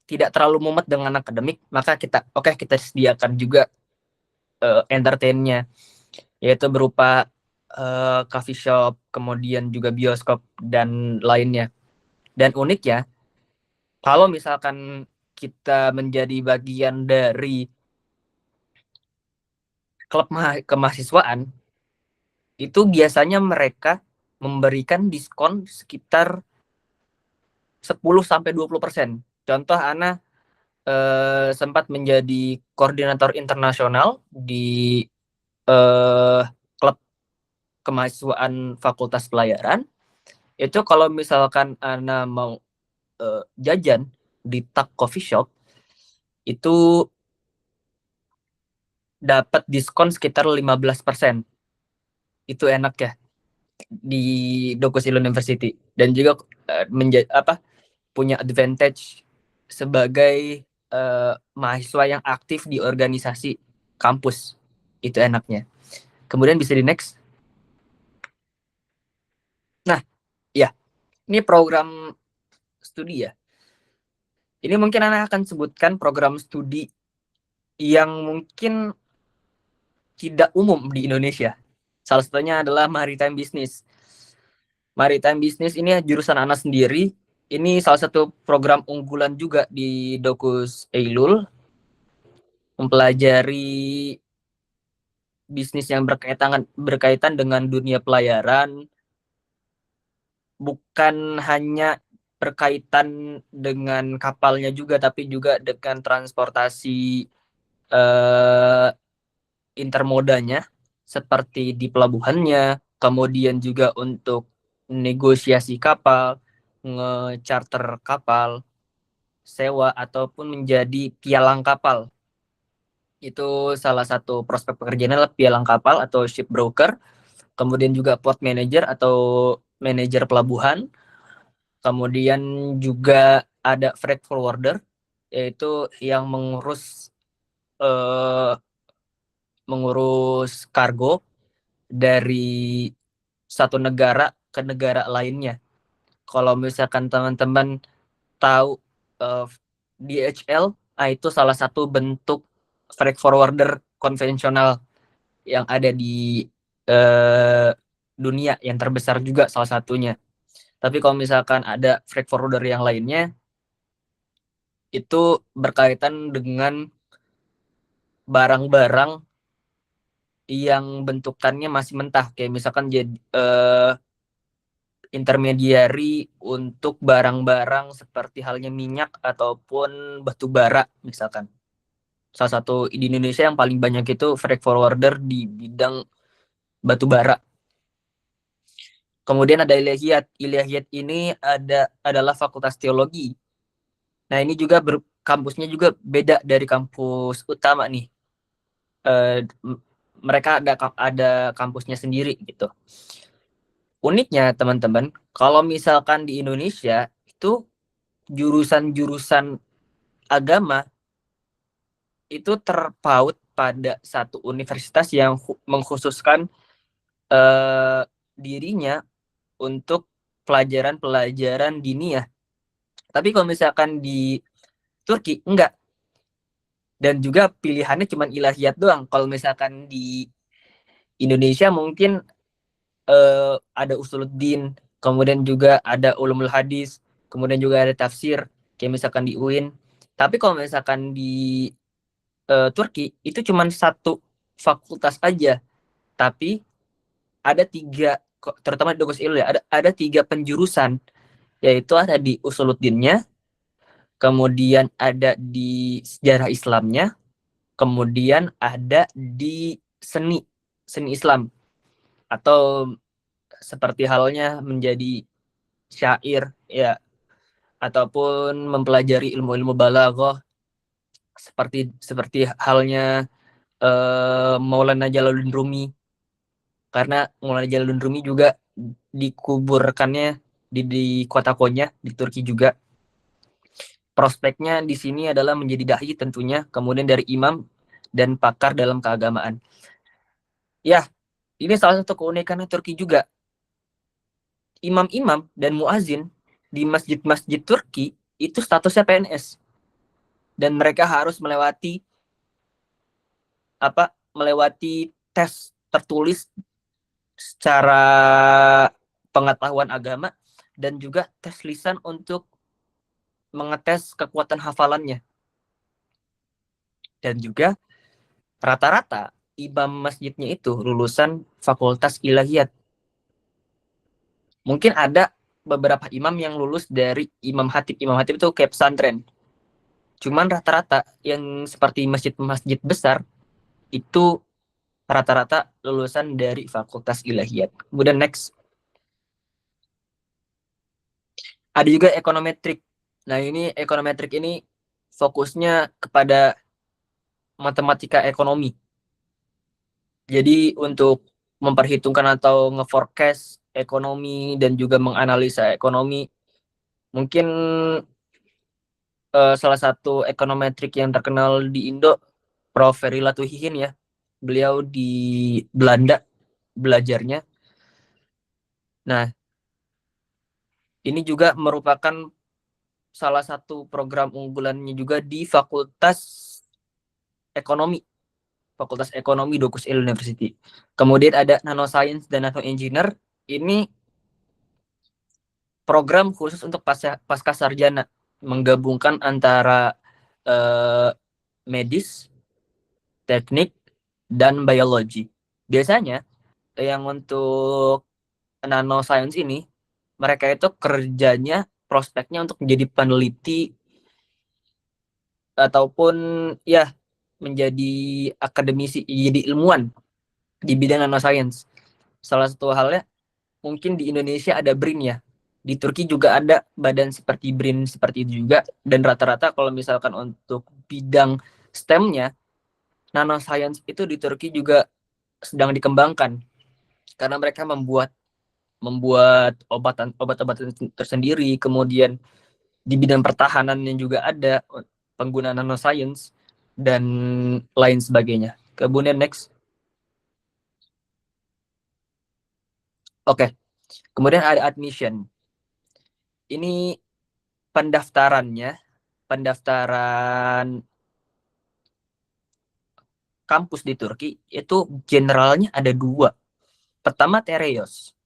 tidak terlalu mumet dengan akademik, maka kita sediakan juga entertainnya, yaitu berupa coffee shop, kemudian juga bioskop dan lainnya. Dan uniknya, kalau misalkan kita menjadi bagian dari klub kemahasiswaan, itu biasanya mereka memberikan diskon sekitar 10-20%. Contoh, Ana sempat menjadi koordinator internasional di klub kemahasiswaan Fakultas Pelayaran. Itu kalau misalkan Ana mau jajan di Tak Coffee Shop, itu dapat diskon sekitar 15%. Itu enak ya di Dogus Eylül University, dan juga punya advantage sebagai mahasiswa yang aktif di organisasi kampus. Itu enaknya. Kemudian bisa di next. Nah, ya, ini program studi ya. Ini mungkin Ana akan sebutkan program studi yang mungkin tidak umum di Indonesia. Salah satunya adalah Maritime Business. Maritime Business ini jurusan Ana sendiri. Ini salah satu program unggulan juga di Dogus Eylül. Mempelajari bisnis yang berkaitan dengan dunia pelayaran, bukan hanya berkaitan dengan kapalnya juga, tapi juga dengan transportasi intermodanya, seperti di pelabuhannya, kemudian juga untuk negosiasi kapal, nge-charter kapal, sewa, ataupun menjadi pialang kapal. Itu salah satu prospek pekerjaan adalah pialang kapal atau ship broker, kemudian juga port manager atau manajer pelabuhan, kemudian juga ada freight forwarder, yaitu yang mengurus kargo dari satu negara ke negara lainnya. Kalau misalkan teman-teman tahu DHL, itu salah satu bentuk freight forwarder konvensional yang ada di dunia, yang terbesar juga salah satunya. Tapi kalau misalkan ada freight forwarder yang lainnya, itu berkaitan dengan barang-barang yang bentukannya masih mentah, kayak misalkan jadi intermediary untuk barang-barang seperti halnya minyak ataupun batu bara misalkan. Salah satu di Indonesia yang paling banyak itu freight forwarder di bidang batu bara. Kemudian ada Ilahiyat. Ilahiyat ini adalah Fakultas Teologi. Nah, ini juga kampusnya juga beda dari kampus utama nih. Mereka ada kampusnya sendiri gitu. Uniknya teman-teman, kalau misalkan di Indonesia itu jurusan-jurusan agama itu terpaut pada satu universitas yang mengkhususkan dirinya untuk pelajaran-pelajaran diniyah. Tapi kalau misalkan di Turki enggak. Dan juga pilihannya cuma ilahiyat doang. Kalau misalkan di Indonesia mungkin ada usuluddin, kemudian juga ada ulumul hadis, kemudian juga ada tafsir, kayak misalkan di UIN. Tapi kalau misalkan di Turki itu cuma satu fakultas aja, tapi ada 3, terutama di Dogus Eylül ya, ada 3 penjurusan, yaitu ada di usuluddinnya, kemudian ada di sejarah Islamnya, kemudian ada di seni Islam, atau seperti halnya menjadi syair ya, ataupun mempelajari ilmu-ilmu balaghah, seperti halnya Maulana Jalaluddin Rumi, karena Maulana Jalaluddin Rumi juga dikuburkannya di kota Konya di Turki juga. Prospeknya di sini adalah menjadi dai tentunya, kemudian dari imam dan pakar dalam keagamaan. Ya, ini salah satu keunikan Turki juga. Imam-imam dan muazin di masjid-masjid Turki itu statusnya PNS dan mereka harus melewati tes tertulis secara pengetahuan agama dan juga tes lisan untuk mengetes kekuatan hafalannya. Dan juga rata-rata imam masjidnya itu lulusan Fakultas Ilahiyat. Mungkin ada beberapa imam yang lulus dari Imam Hatib. Imam Hatib itu kayak pesantren. Cuman rata-rata yang seperti masjid-masjid besar itu rata-rata lulusan dari Fakultas Ilahiyat. Kemudian next, ada juga ekonometrik. Nah, ini ekonometrik ini fokusnya kepada matematika ekonomi. Jadi untuk memperhitungkan atau nge-forecast ekonomi dan juga menganalisa ekonomi. Mungkin salah satu ekonometrik yang terkenal di Indo, Prof. Ferry Latuhihin ya. Beliau di Belanda belajarnya. Nah, ini juga merupakan salah satu program unggulannya juga di Ekonomi, Fakultas Ekonomi Dokus Il University. Kemudian ada Nanoscience dan Nano Engineer. Ini program khusus untuk pasca sarjana, menggabungkan antara medis, teknik, dan biologi. Biasanya yang untuk nanoscience ini, mereka itu kerjanya, prospeknya untuk menjadi peneliti ataupun ya menjadi akademisi, jadi ilmuwan di bidang nanoscience. Salah satu halnya mungkin di Indonesia ada BRIN ya. Di Turki juga ada badan seperti BRIN seperti itu juga. Dan rata-rata kalau misalkan untuk bidang STEM-nya, nanoscience itu di Turki juga sedang dikembangkan. Karena mereka membuat obat-obatan tersendiri, kemudian di bidang pertahanan yang juga ada penggunaan nanoscience dan lain sebagainya. Kemudian next. Oke. Kemudian ada admission. Ini pendaftaran kampus di Turki itu generalnya ada dua. Pertama Tereos.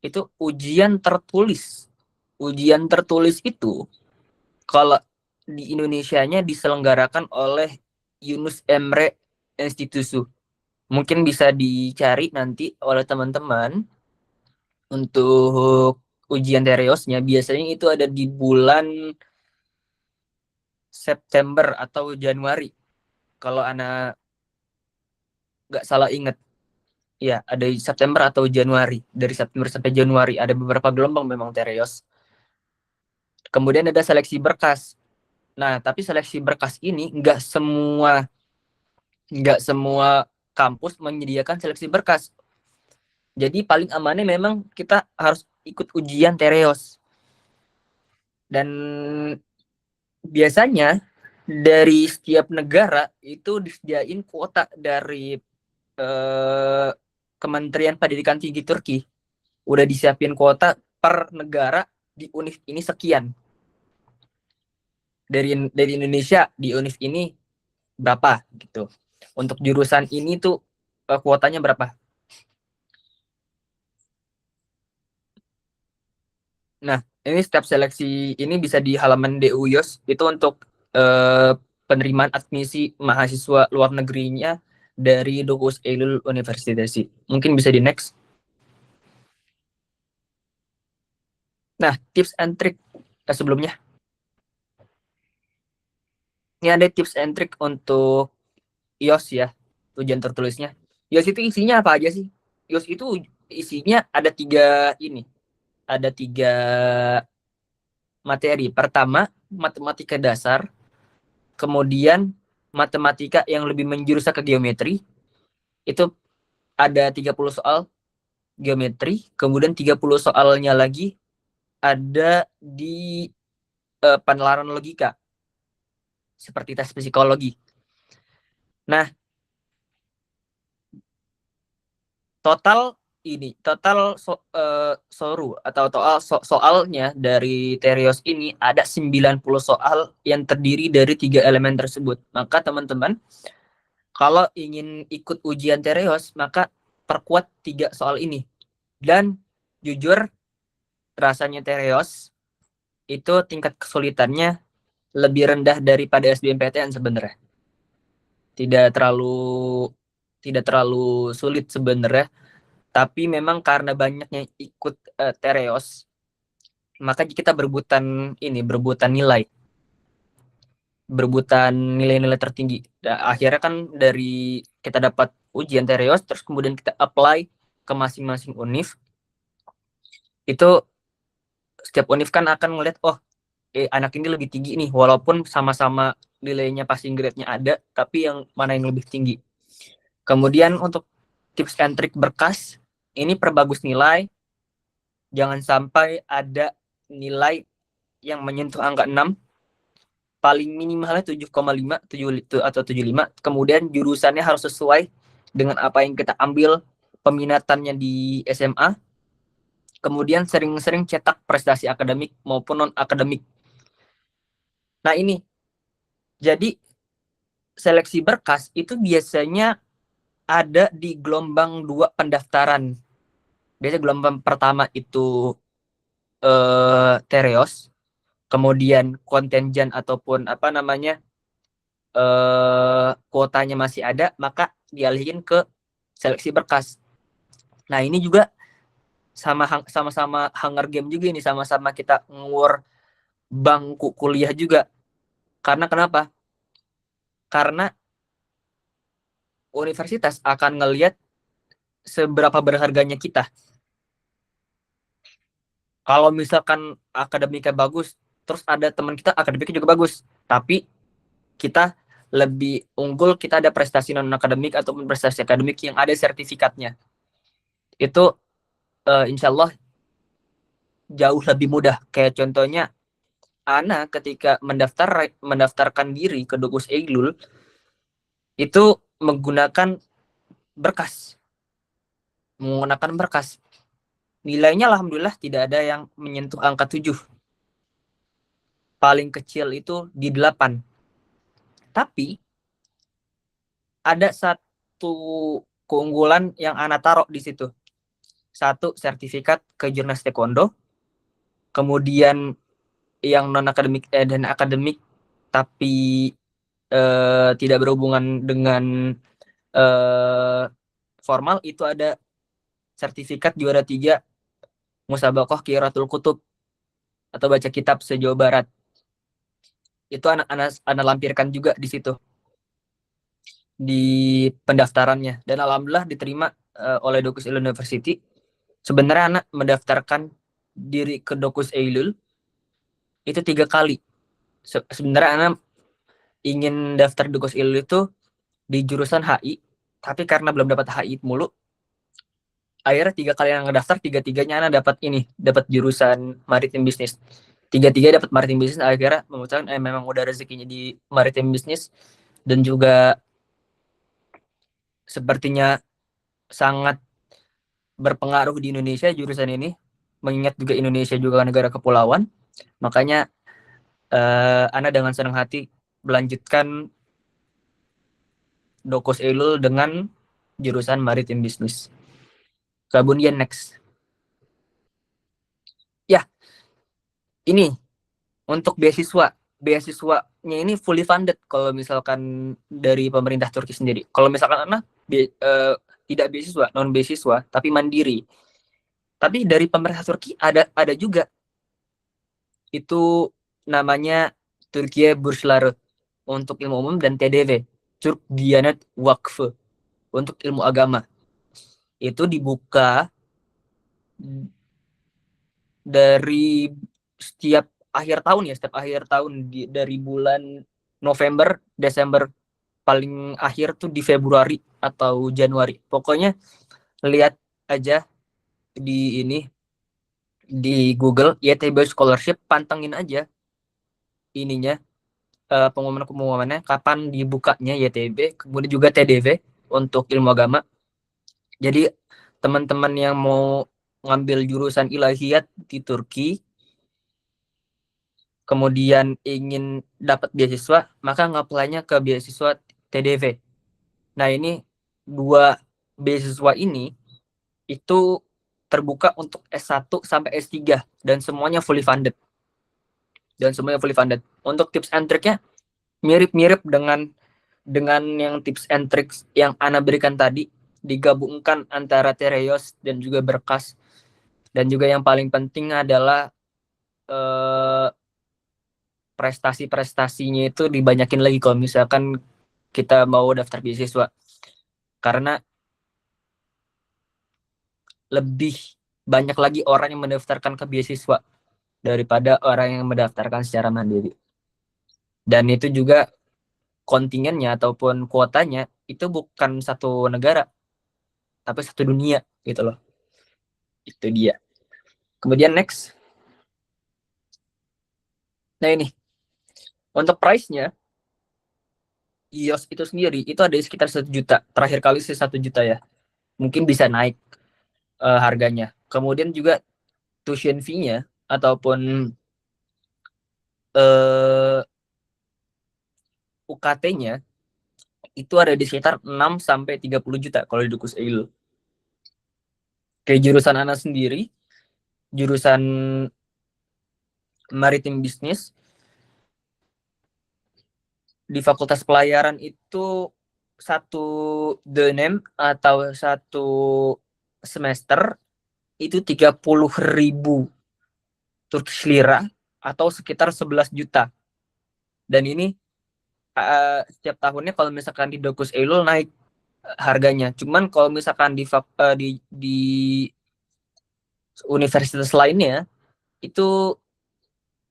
Itu ujian tertulis. Ujian tertulis itu kalau di Indonesianya diselenggarakan oleh Yunus Emre Institute. Mungkin bisa dicari nanti oleh teman-teman untuk ujian Tereosnya. Biasanya itu ada di bulan September atau Januari. Kalau anak nggak salah ingat. Ya, ada di September atau Januari. Dari September sampai Januari. Ada beberapa gelombang memang Tereos. Kemudian ada seleksi berkas. Nah, tapi seleksi berkas ini nggak semua kampus menyediakan seleksi berkas. Jadi paling amannya memang kita harus ikut ujian Tereos. Dan biasanya dari setiap negara itu disediain kuota dari Kementerian Pendidikan Tinggi Turki. Udah disiapin kuota per negara di univ ini sekian. Dari Indonesia di univ ini berapa gitu. Untuk jurusan ini tuh kuotanya berapa. Nah, ini setiap seleksi ini bisa di halaman DU-YOS itu untuk penerimaan admisi mahasiswa luar negerinya dari Dokus Eylül Universitesi. Mungkin bisa di next. Nah, tips and trick sebelumnya. Ini ada tips and trick untuk IOS ya, ujian tertulisnya. IOS itu isinya apa aja sih? IOS itu isinya ada ada tiga materi. Pertama, matematika dasar, kemudian matematika yang lebih menjurus ke geometri, itu ada 30 soal geometri, kemudian 30 soalnya lagi ada di penalaran logika seperti tes psikologi. Nah, total soru atau soalnya dari Terios ini ada 90 soal yang terdiri dari 3 elemen tersebut. Maka teman-teman, kalau ingin ikut ujian Terios, maka perkuat 3 soal ini. Dan jujur, rasanya Terios itu tingkat kesulitannya lebih rendah daripada SBMPTN sebenarnya. Tidak terlalu sulit sebenarnya. Tapi memang karena banyaknya ikut Tereos, maka kita berebutan nilai tertinggi. Akhirnya kan dari kita dapat ujian Tereos, terus kemudian kita apply ke masing-masing univ. Itu setiap univ kan akan ngeliat, anak ini lebih tinggi nih, walaupun sama-sama nilainya passing grade-nya ada, tapi yang mana yang lebih tinggi. Kemudian untuk tips and trick berkas, ini perbagus nilai, jangan sampai ada nilai yang menyentuh angka 6, paling minimalnya 7,5 atau 75. Kemudian jurusannya harus sesuai dengan apa yang kita ambil, peminatannya di SMA. Kemudian sering-sering cetak prestasi akademik maupun non-akademik. Nah ini, jadi seleksi berkas itu biasanya ada di gelombang 2 pendaftaran. Biasanya gelombang pertama itu Tereos, kemudian kontenjan ataupun kuotanya masih ada, maka dialihin ke seleksi berkas. Nah ini juga sama-sama Hunger Game juga ini, sama-sama kita ngur bangku kuliah juga. Karena kenapa? Karena universitas akan ngelihat seberapa berharganya kita. Kalau misalkan akademiknya bagus, terus ada teman kita akademiknya juga bagus, tapi kita lebih unggul, kita ada prestasi non akademik ataupun prestasi akademik yang ada sertifikatnya, itu insya Allah jauh lebih mudah. Kayak contohnya Ana ketika mendaftarkan diri ke Dokus Eilul itu menggunakan berkas nilainya alhamdulillah tidak ada yang menyentuh angka 7, paling kecil itu di 8. Tapi ada satu keunggulan yang Ana taruh di situ. Satu, sertifikat ke jurnas taekwondo. Kemudian yang non akademik dan akademik tapi tidak berhubungan dengan formal, itu ada sertifikat juara 3 Musabaqah Qiratul Kutub atau baca kitab se-Jawa Barat. Itu anak lampirkan juga di situ di pendaftarannya, dan alhamdulillah diterima oleh Dokus Eilul University. Sebenarnya anak mendaftarkan diri ke Dokus Eilul itu 3 kali. Sebenarnya anak ingin daftar Dokus Eilul itu di jurusan HI, tapi karena belum dapat HI mulu, akhirnya 3 kali yang ngedaftar, 3-tiganya anak dapat jurusan maritim bisnis. 3-tiga dapat maritim bisnis. Akhirnya memutuskan memang udah rezekinya di maritim bisnis, dan juga sepertinya sangat berpengaruh di Indonesia jurusan ini, mengingat juga Indonesia juga negara kepulauan. Makanya Ana dengan senang hati melanjutkan Dokus Eilul dengan jurusan maritim bisnis. Kemudian next. Ya, ini untuk beasiswanya ini fully funded kalau misalkan dari pemerintah Turki sendiri. Kalau misalkan Ana tidak beasiswa, non beasiswa, tapi mandiri. Tapi dari pemerintah Turki ada juga. Itu namanya Türkiye Bursları untuk ilmu umum dan TDW, Türk Diyanet Vakfı untuk ilmu agama. Itu dibuka dari setiap akhir tahun dari bulan November, Desember, paling akhir tuh di Februari atau Januari. Pokoknya lihat aja di di Google YTB Scholarship, pantengin aja ininya, pengumumannya kapan dibukanya YTB, kemudian juga TDV untuk ilmu agama. Jadi teman-teman yang mau ngambil jurusan ilahiyat di Turki, kemudian ingin dapat beasiswa, maka ngapply-nya ke beasiswa TDV. Nah, ini 2 beasiswa ini itu terbuka untuk S1 sampai S3 dan semuanya fully funded. Untuk tips and triknya mirip-mirip dengan yang tips and tricks yang Ana berikan tadi, digabungkan antara Tereos dan juga berkas. Dan juga yang paling penting adalah prestasi-prestasinya itu dibanyakin lagi kalau misalkan kita mau daftar beasiswa. Karena lebih banyak lagi orang yang mendaftarkan ke beasiswa daripada orang yang mendaftarkan secara mandiri. Dan itu juga kontingennya ataupun kuotanya itu bukan satu negara, tapi satu dunia gitu loh. Itu dia. Kemudian next. Nah ini, untuk price-nya, IOS itu sendiri itu ada sekitar 1 juta. Terakhir kali sih 1 juta ya. Mungkin bisa naik harganya. Kemudian juga tuition fee-nya ataupun UKT-nya itu ada di sekitar 6 sampai 30 juta kalau di Dukus Eil. Kayak jurusan Ana sendiri, jurusan Maritim Bisnis di Fakultas Pelayaran itu satu dönem atau satu semester itu 30.000 Turkish lira atau sekitar 11 juta. Dan ini setiap tahunnya kalau misalkan di Dukus Eylul naik harganya. Cuman kalau misalkan di universitas lainnya itu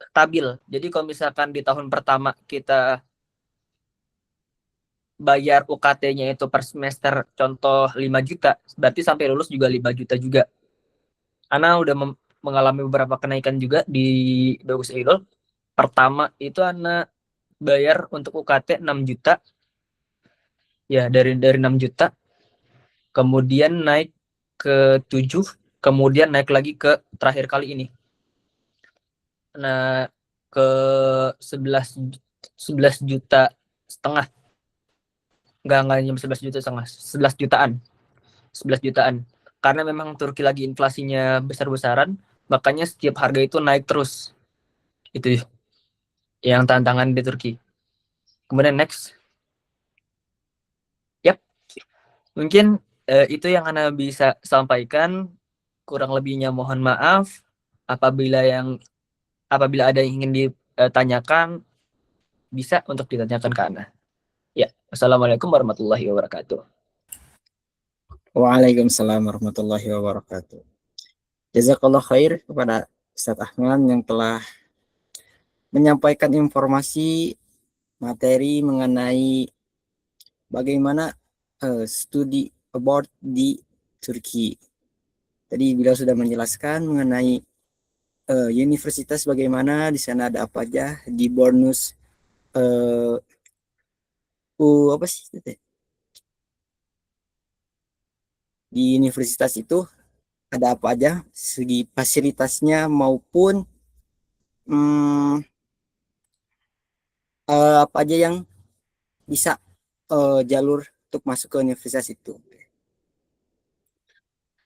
stabil. Jadi kalau misalkan di tahun pertama kita bayar UKT-nya itu per semester contoh 5 juta, berarti sampai lulus juga 5 juta juga. Ana udah mengalami beberapa kenaikan juga di Dukus Eylul. Pertama itu Ana bayar untuk UKT 6 juta. Ya, dari 6 juta. Kemudian naik ke 7, kemudian naik lagi ke terakhir kali ini. Nah, ke 11 juta setengah. Enggak nyampe 11 juta setengah, 11 jutaan. 11 jutaan. Karena memang Turki lagi inflasinya besar-besaran, makanya setiap harga itu naik terus. Itu yang tantangan di Turki. Kemudian next. Yap. Mungkin itu yang Ana bisa sampaikan. Kurang lebihnya mohon maaf. Apabila ada yang ingin ditanyakan, bisa untuk ditanyakan ke Ana. Ya, Assalamualaikum warahmatullahi wabarakatuh. Waalaikumsalam warahmatullahi wabarakatuh. Jazakallah khair kepada Ustadz Ahmad yang telah menyampaikan informasi materi mengenai bagaimana studi abroad di Turki. Tadi beliau sudah menjelaskan mengenai universitas bagaimana di sana ada apa aja di bonus apa sih di universitas itu ada apa aja segi fasilitasnya maupun apa aja yang bisa jalur untuk masuk ke universitas itu.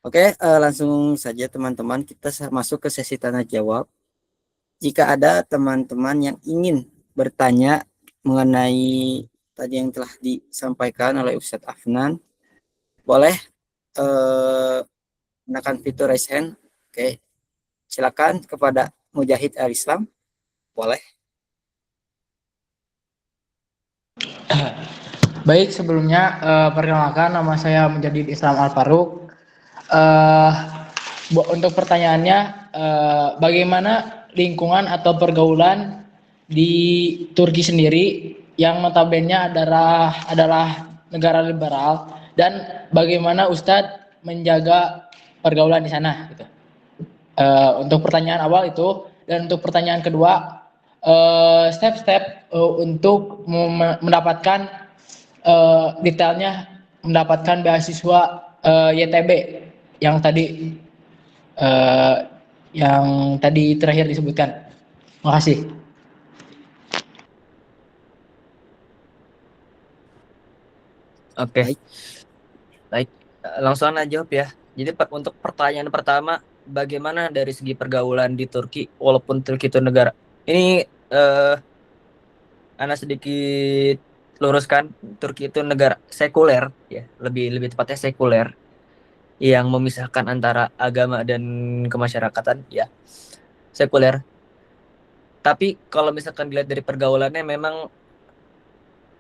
Oke, langsung saja teman-teman kita masuk ke sesi tanya jawab. Jika ada teman-teman yang ingin bertanya mengenai tadi yang telah disampaikan oleh Ustadz Afnan, boleh gunakan fitur raise hand. Oke, silakan kepada Mujahid Al-Islam, boleh. Baik, sebelumnya perkenalkan nama saya Mujahid Islam Al-Faruq. Untuk pertanyaannya, bagaimana lingkungan atau pergaulan di Turki sendiri yang notabene adalah negara liberal, dan bagaimana Ustadz menjaga pergaulan di sana? Gitu. Untuk pertanyaan awal itu, dan untuk pertanyaan kedua, step-step untuk mendapatkan detailnya mendapatkan beasiswa YTB yang tadi terakhir disebutkan. Terima kasih. Oke, Baik. baik. Langsung aja jawab ya. Jadi untuk pertanyaan pertama, bagaimana dari segi pergaulan di Turki, walaupun Turki itu negara. Ini Ana sedikit luruskan, Turki itu negara sekuler, ya, lebih tepatnya sekuler, yang memisahkan antara agama dan kemasyarakatan, ya, sekuler. Tapi kalau misalkan dilihat dari pergaulannya, memang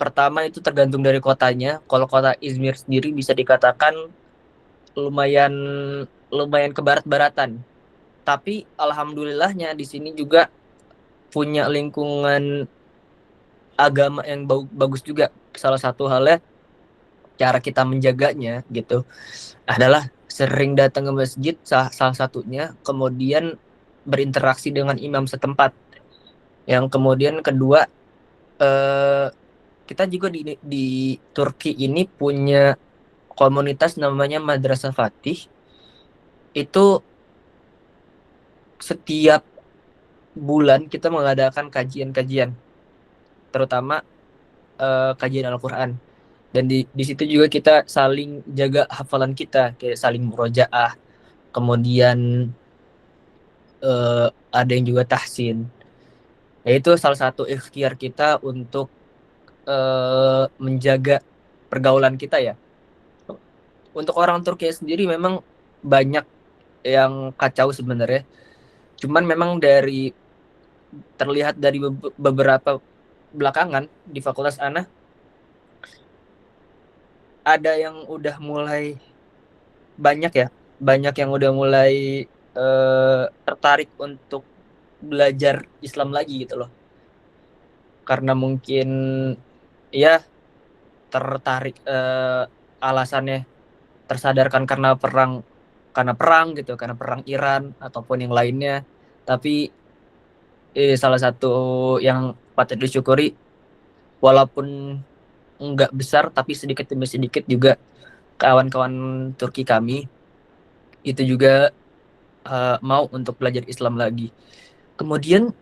pertama itu tergantung dari kotanya. Kalau kota Izmir sendiri bisa dikatakan lumayan lumayan ke barat-baratan. Tapi alhamdulillahnya di sini juga punya lingkungan agama yang bagus juga. Salah satu halnya cara kita menjaganya gitu adalah sering datang ke masjid, salah satunya, kemudian berinteraksi dengan imam setempat. Yang kemudian kedua, kita juga di Turki ini punya komunitas namanya Madrasah Fatih. Itu setiap bulan kita mengadakan kajian-kajian, terutama kajian Al-Quran. Dan di situ juga kita saling jaga hafalan kita, kayak saling murojaah. Kemudian ada yang juga tahsin. Yaitu salah satu ikhtiar kita untuk menjaga pergaulan kita ya. Untuk orang Turki sendiri memang banyak yang kacau sebenarnya. Cuman memang terlihat dari beberapa belakangan di Fakultas Ana ada yang udah mulai banyak yang udah mulai tertarik untuk belajar Islam lagi gitu loh. Karena mungkin ya tertarik, alasannya tersadarkan karena perang gitu, karena perang Iran ataupun yang lainnya. Tapi salah satu yang patut disyukuri, walaupun enggak besar tapi sedikit demi sedikit juga kawan-kawan Turki kami itu juga mau untuk belajar Islam lagi. Kemudian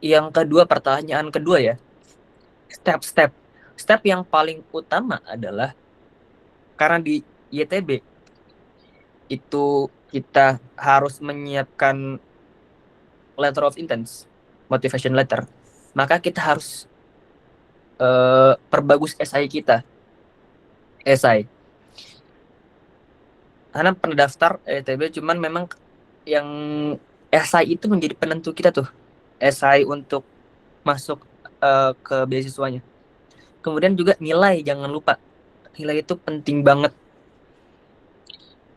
yang kedua, pertanyaan kedua ya, step yang paling utama adalah karena di YTB itu kita harus menyiapkan letter of intent, motivation letter, maka kita harus perbagus esai kita. Karena pernah daftar YTB, cuman memang yang esai itu menjadi penentu kita tuh, esai untuk masuk ke beasiswanya. Kemudian juga nilai, jangan lupa, nilai itu penting banget.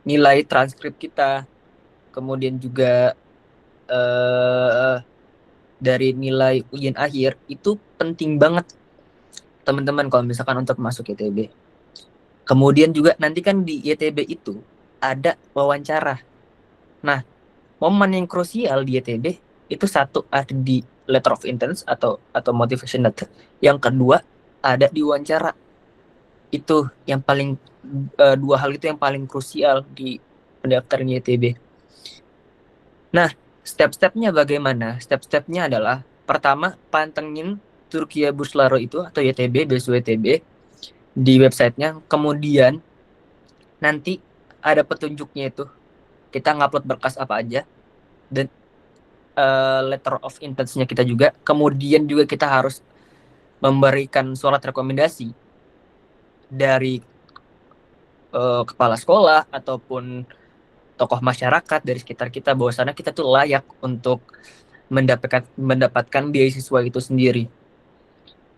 Nilai transkrip kita, kemudian juga dari nilai ujian akhir itu penting banget teman-teman kalau misalkan untuk masuk YTB. Kemudian juga nanti kan di YTB itu ada wawancara. Nah, momen yang krusial di YTB itu satu ada di letter of intent atau motivation letter. Yang kedua ada di wawancara. Itu yang paling dua hal itu yang paling krusial di pendaftaran YTB. Nah, step-stepnya bagaimana? Step-stepnya adalah pertama pantengin Turkiye Bursları itu atau YTB, beasiswa YTB di websitenya. Kemudian nanti ada petunjuknya itu. Kita ngupload berkas apa aja dan letter of intent-nya kita juga. Kemudian juga kita harus memberikan surat rekomendasi dari kepala sekolah ataupun tokoh masyarakat dari sekitar kita bahwasanya kita tuh layak untuk mendapatkan beasiswa itu sendiri.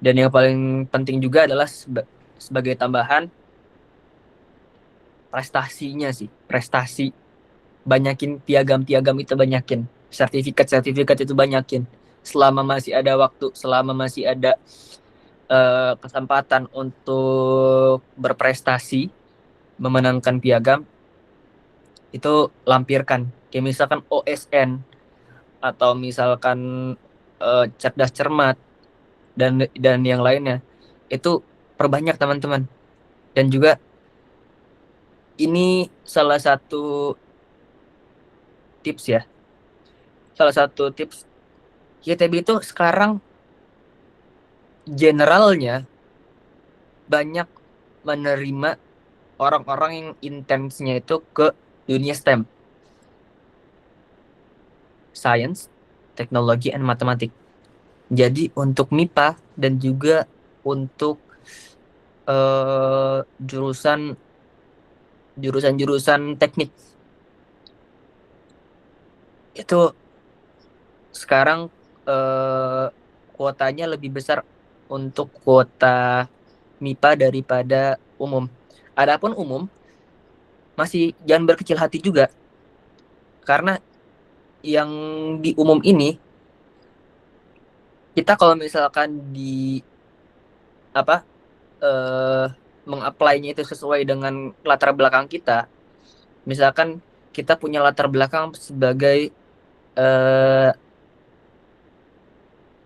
Dan yang paling penting juga adalah sebagai tambahan prestasinya sih, prestasi. Banyakin piagam itu banyakin, sertifikat itu banyakin. Selama masih ada waktu, selama masih ada kesempatan untuk berprestasi, memenangkan piagam, itu lampirkan kayak misalkan OSN atau misalkan cerdas cermat dan yang lainnya, itu perbanyak teman-teman. Dan juga ini salah satu tips ya, salah satu tips YTB itu sekarang generalnya banyak menerima orang-orang yang intensnya itu ke dunia STEM, science, teknologi, and matematik. Jadi untuk MIPA dan juga untuk jurusan jurusan teknik itu sekarang kuotanya lebih besar untuk kuota MIPA daripada umum. Adapun umum masih jangan berkecil hati juga, karena yang di umum ini kita kalau misalkan di apa mengapply-nya itu sesuai dengan latar belakang kita, misalkan kita punya latar belakang sebagai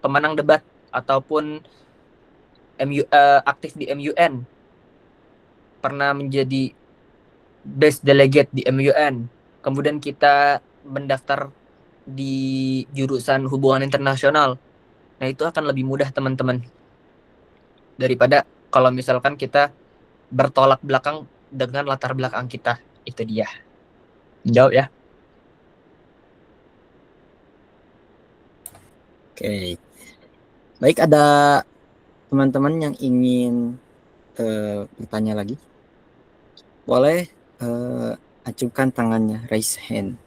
pemenang debat ataupun aktif di MUN, pernah menjadi best delegate di MUN, kemudian kita mendaftar di jurusan hubungan internasional, nah itu akan lebih mudah teman-teman daripada kalau misalkan kita bertolak belakang dengan latar belakang kita. Itu dia. Jawab ya. Oke. Baik, ada teman-teman yang ingin bertanya lagi? Boleh acukan tangannya, raise hand.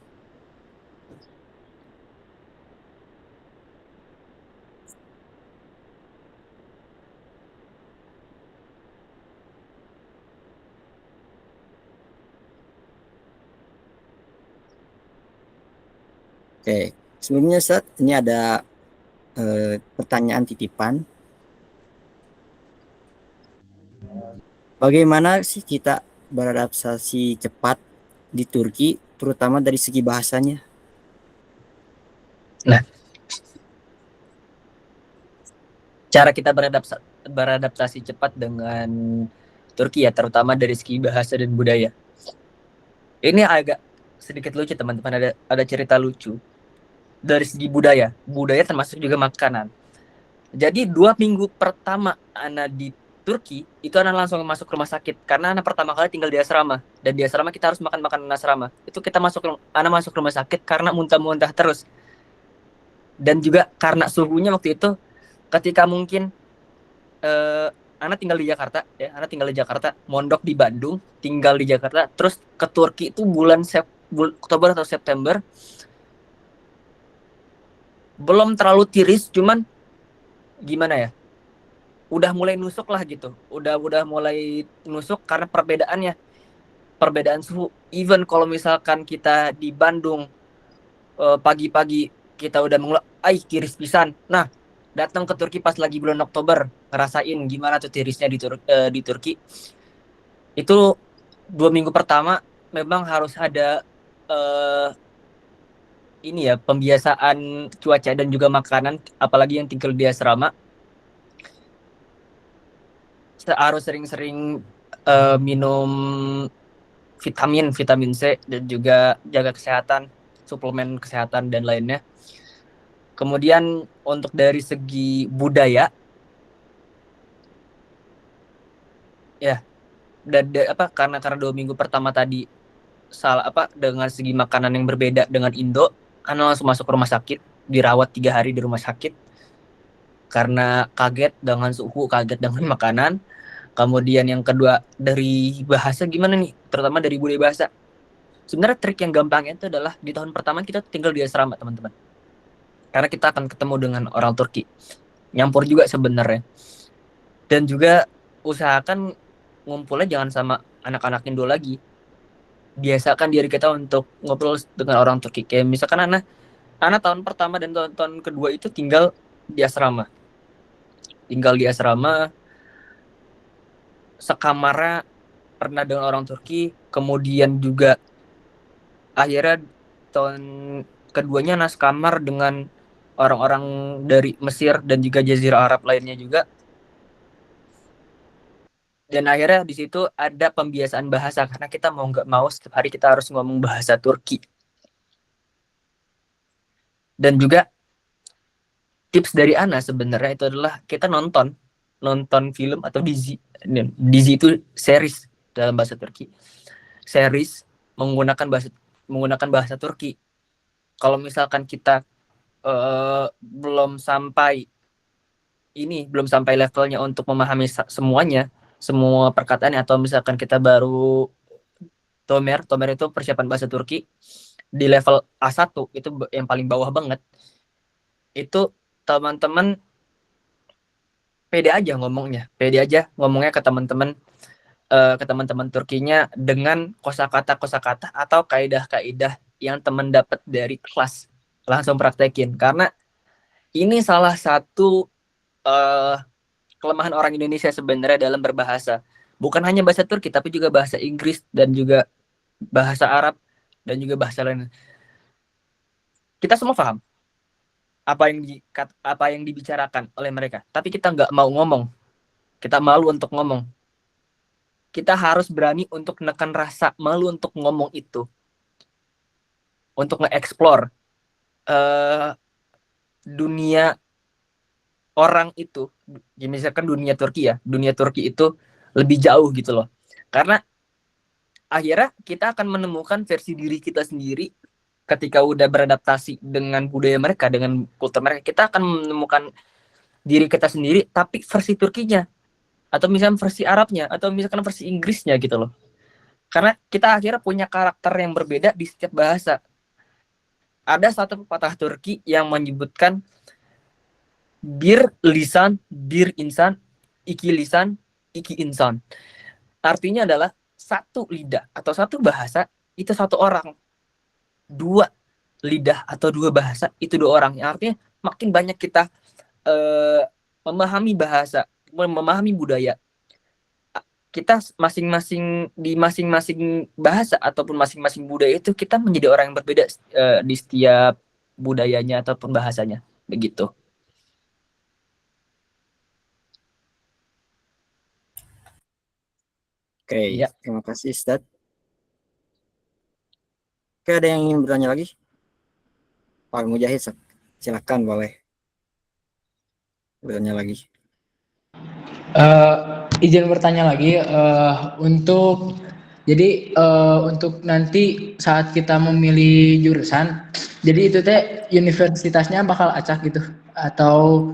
Oke, sebelumnya Ustaz, ini ada pertanyaan titipan. Bagaimana sih kita beradaptasi cepat di Turki, terutama dari segi bahasanya? Nah, cara kita beradaptasi cepat dengan Turki ya, terutama dari segi bahasa dan budaya. Ini agak sedikit lucu teman-teman, ada cerita lucu. Dari segi budaya termasuk juga makanan. Jadi 2 minggu pertama Ana di Turki, itu Ana langsung masuk rumah sakit. Karena Ana pertama kali tinggal di asrama. Dan di asrama kita harus makan makanan asrama. Itu Ana masuk rumah sakit karena muntah-muntah terus. Dan juga karena suhunya waktu itu, ketika mungkin Ana tinggal di Jakarta, ya, Ana tinggal di Jakarta, mondok di Bandung, tinggal di Jakarta, terus ke Turki itu bulan Oktober atau September, belum terlalu tiris, cuman gimana ya, udah mulai nusuk lah gitu, udah mulai nusuk karena perbedaan suhu. Even kalau misalkan kita di Bandung pagi-pagi kita udah mulai tiris pisan, nah datang ke Turki pas lagi bulan Oktober, ngerasain gimana tuh tirisnya di Turki. Itu 2 minggu pertama memang harus ada ini ya, pembiasaan cuaca dan juga makanan, apalagi yang tinggal di asrama. Harus sering-sering minum vitamin C dan juga jaga kesehatan, suplemen kesehatan dan lainnya. Kemudian untuk dari segi budaya, ya, karena 2 minggu pertama tadi dengan segi makanan yang berbeda dengan Indo, Ana langsung masuk rumah sakit, dirawat 3 hari di rumah sakit karena kaget dengan suhu, kaget dengan makanan. Kemudian yang kedua, dari bahasa gimana nih, terutama dari budaya bahasa. Sebenarnya trik yang gampang itu adalah di tahun pertama kita tinggal di asrama teman-teman, karena kita akan ketemu dengan orang Turki, nyampur juga sebenarnya. Dan juga usahakan ngumpulnya jangan sama anak-anak Indo lagi, biasakan diri kita untuk ngobrol dengan orang Turki. Kayak misalkan Ana tahun pertama dan tahun kedua itu tinggal di asrama, sekamarnya pernah dengan orang Turki. Kemudian juga akhirnya keduanya naskamar dengan orang-orang dari Mesir dan juga Jazirah Arab lainnya juga. Dan akhirnya di situ ada pembiasaan bahasa karena kita mau nggak mau setiap hari kita harus ngomong bahasa Turki. Dan juga tips dari Ana sebenarnya itu adalah kita nonton film atau Dizi. Dizi itu series dalam bahasa Turki. Series menggunakan bahasa Turki. Kalau misalkan kita belum sampai levelnya untuk memahami semuanya, semua perkataannya, atau misalkan kita baru Tomer itu persiapan bahasa Turki di level A1 itu yang paling bawah banget. Itu teman-teman pede aja ngomongnya ke teman-teman Turkinya dengan kosakata atau kaidah-kaidah yang teman dapat dari kelas, langsung praktekin. Karena ini salah satu kelemahan orang Indonesia sebenarnya dalam berbahasa. Bukan hanya bahasa Turki, tapi juga bahasa Inggris dan juga bahasa Arab dan juga bahasa lain. Kita semua paham apa yang dibicarakan oleh mereka, tapi kita nggak mau ngomong. Kita malu untuk ngomong. Kita harus berani untuk menekan rasa malu untuk ngomong itu, untuk nge-explore dunia orang itu. Misalkan dunia Turki itu lebih jauh gitu loh. Karena akhirnya kita akan menemukan versi diri kita sendiri ketika udah beradaptasi dengan budaya mereka, dengan kultur mereka. Kita akan menemukan diri kita sendiri tapi versi Turkinya, atau misalkan versi Arabnya, atau misalkan versi Inggrisnya gitu loh. Karena kita akhirnya punya karakter yang berbeda di setiap bahasa. Ada satu pepatah Turki yang menyebutkan bir lisan, bir insan, iki lisan, iki insan. Artinya adalah satu lidah atau satu bahasa itu satu orang. Dua lidah atau dua bahasa itu dua orang. Yang artinya makin banyak kita memahami bahasa, memahami budaya, kita di masing-masing bahasa ataupun masing-masing budaya itu kita menjadi orang yang berbeda di setiap budayanya ataupun bahasanya, begitu. Oke, Ya. terima kasih Ustadz. Oke, ada yang ingin bertanya lagi? Pak Mujahid, silakan boleh bertanya lagi. Izin bertanya lagi untuk untuk nanti saat kita memilih jurusan, jadi itu teh universitasnya bakal acak gitu atau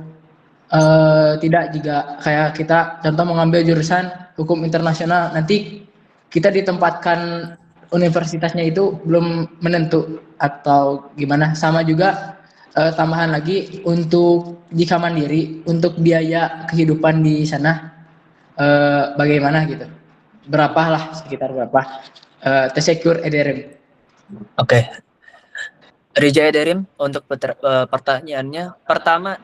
tidak, jika kayak kita contoh mengambil jurusan hukum internasional, nanti kita ditempatkan universitasnya itu belum menentu atau gimana. Sama juga tambahan lagi untuk jika mandiri untuk biaya kehidupan di sana bagaimana gitu, berapa lah, sekitar berapa tesekur ederim. Oke. Rijaya Derim, untuk pertanyaannya, pertama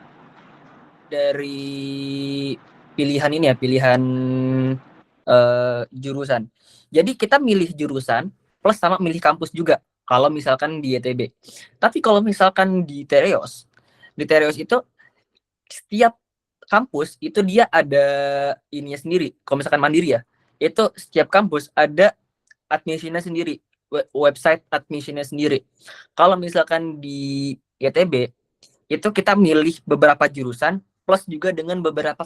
dari pilihan jurusan. Jadi kita milih jurusan plus sama milih kampus juga kalau misalkan di ITB. Tapi kalau misalkan di Tereos itu setiap kampus itu dia ada ininya sendiri. Kalau misalkan mandiri ya, itu setiap kampus ada admissionnya sendiri, website admissionnya sendiri. Kalau misalkan di ITB itu kita milih beberapa jurusan plus juga dengan beberapa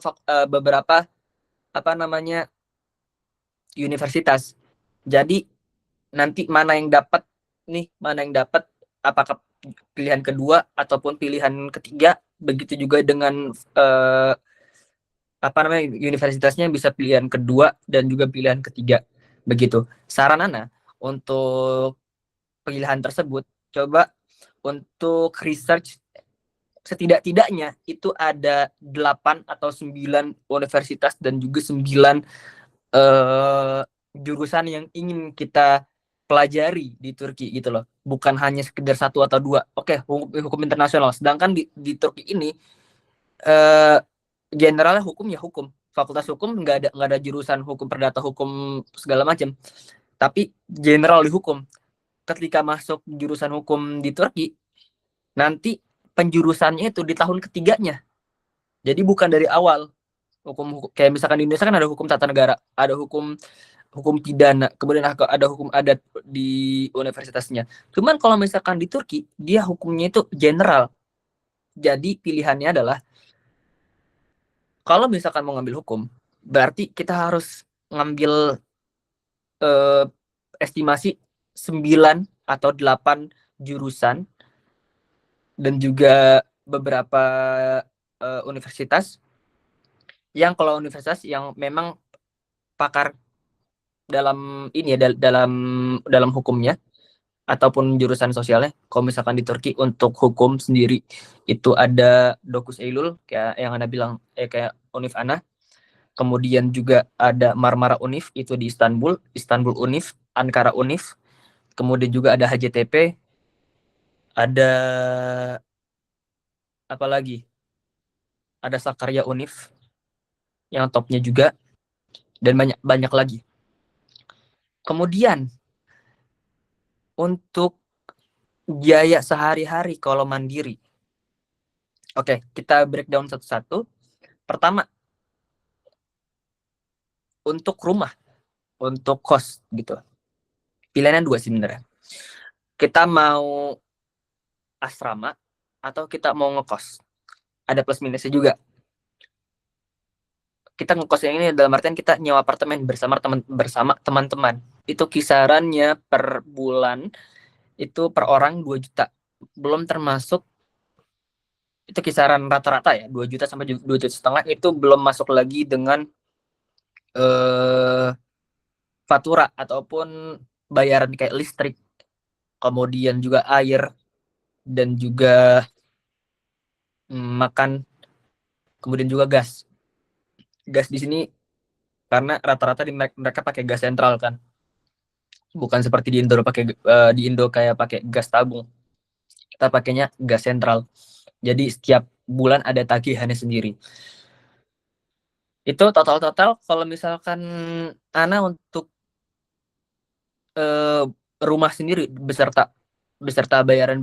universitas. Jadi nanti mana yang dapat, apakah pilihan kedua ataupun pilihan ketiga. Begitu juga dengan universitasnya bisa pilihan kedua dan juga pilihan ketiga. Begitu. Saran Ana untuk pilihan tersebut, coba untuk research setidak-tidaknya itu ada 8 atau 9 universitas dan juga 9 jurusan yang ingin kita pelajari di Turki gitu loh. Bukan hanya sekedar satu atau dua. Oke, hukum internasional. Sedangkan di Turki ini generalnya hukum ya hukum. Fakultas hukum nggak ada jurusan hukum perdata, hukum segala macam. Tapi general di hukum. ketika masuk jurusan hukum di Turki, nanti penjurusannya itu di tahun ketiganya. Jadi bukan dari awal. Hukum kayak misalkan di Indonesia kan ada hukum tata negara, ada hukum pidana, kemudian ada hukum adat di universitasnya. Cuman kalau misalkan di Turki, dia hukumnya itu general. Jadi pilihannya adalah kalau misalkan mau ngambil hukum, berarti kita harus ngambil estimasi 9 atau 8 jurusan dan juga beberapa universitas yang kalau universitas yang memang pakar dalam ini ya dalam hukumnya ataupun jurusan sosialnya. Kalau misalkan di Turki untuk hukum sendiri itu ada Dokuz Eylül kayak yang Ana bilang kayak Univ Ana. Kemudian juga ada Marmara Univ itu di Istanbul Univ, Ankara Univ. Kemudian juga ada HJTP, ada apa lagi? Ada Sakarya Univ yang topnya juga dan banyak lagi. Kemudian untuk biaya sehari-hari kalau mandiri. Oke, kita breakdown satu-satu. Pertama, untuk rumah, untuk kos gitu. Pilihannya 2 sebenarnya. Kita mau asrama atau kita mau ngekos. Ada plus minusnya juga. Kita ngekos yang ini dalam artian kita nyewa apartemen bersama teman-teman. Itu kisarannya per bulan itu per orang 2 juta. Belum termasuk itu kisaran rata-rata ya 2 juta sampai 2 juta setengah, itu belum masuk lagi dengan fatura ataupun bayaran kayak listrik, kemudian juga air dan juga makan, kemudian juga gas. Gas di sini karena rata-rata mereka pakai gas sentral kan, bukan seperti di Indo kayak pakai gas tabung. Kita pakainya gas sentral. Jadi setiap bulan ada tagihannya sendiri. Itu total kalau misalkan Ana untuk rumah sendiri beserta bayaran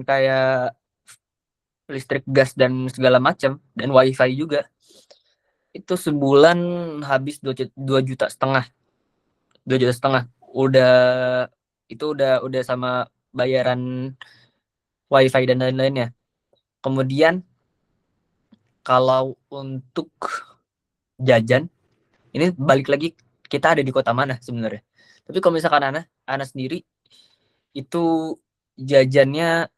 kayak listrik, gas dan segala macam dan wifi juga, itu sebulan habis 2,5 juta. 2,5 juta udah sama bayaran wifi dan lain-lainnya. Kemudian kalau untuk jajan, ini balik lagi kita ada di kota mana sebenarnya. Tapi kalau misalkan Ana sendiri itu jajannya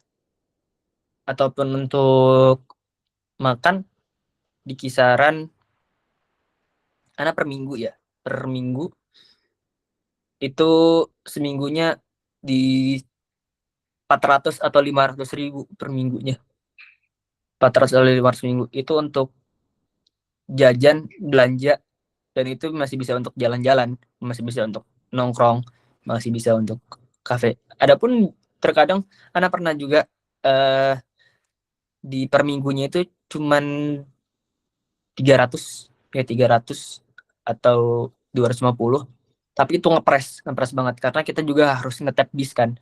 ataupun untuk makan di kisaran Ana per minggu ya. Per minggu itu seminggunya di 400 atau 500 ribu per minggunya. 400 atau 500 minggu itu untuk jajan, belanja, dan itu masih bisa untuk jalan-jalan, masih bisa untuk nongkrong, masih bisa untuk kafe. Adapun terkadang Ana pernah juga di per minggunya itu cuman 300 atau 250, tapi itu ngepres banget karena kita juga harus ngetap bis kan.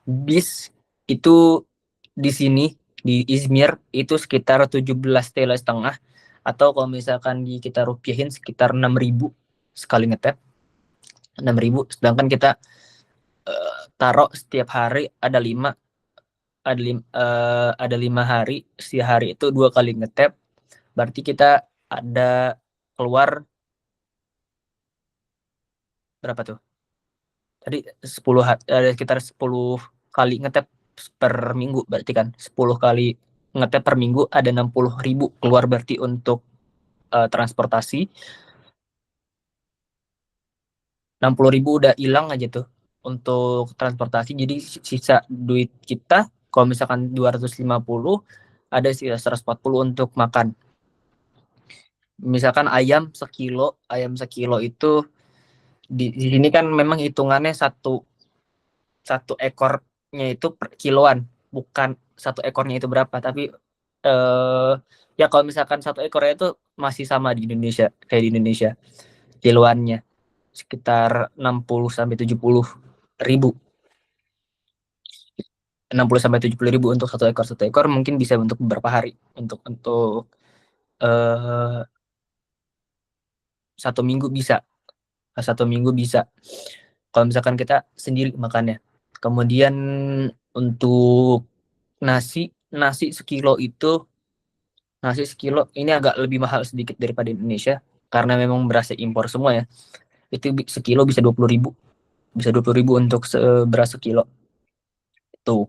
Bis itu di sini di Izmir itu sekitar 17,5 atau kalau misalkan kita rupiahin sekitar 6.000 sekali ngetap. 6.000, sedangkan kita taruh setiap hari ada 5 hari, setiap hari itu 2 kali ngetap, berarti kita ada keluar berapa tuh? Tadi 10 ada sekitar 10 kali ngetap per minggu, berarti kan 10 kali ngetap per minggu ada 60.000 keluar, berarti untuk transportasi 60.000 udah hilang aja tuh untuk transportasi. Jadi sisa duit kita kalau misalkan 250 ada sisa 140 untuk makan. Misalkan ayam sekilo itu di sini kan memang hitungannya satu ekornya itu per kiloan, bukan satu ekornya itu berapa, tapi ya kalau misalkan satu ekornya itu masih sama di Indonesia kayak di Indonesia, kiloannya sekitar 60 sampai 70 ribu. 60 sampai 70 ribu untuk satu ekor mungkin bisa untuk beberapa hari, untuk eh, 1 minggu bisa, 1 minggu bisa kalau misalkan kita sendiri makannya. Kemudian untuk nasi sekilo ini agak lebih mahal sedikit daripada Indonesia karena memang berasnya impor semua ya. Itu sekilo bisa 20 ribu, untuk beras sekilo tuh.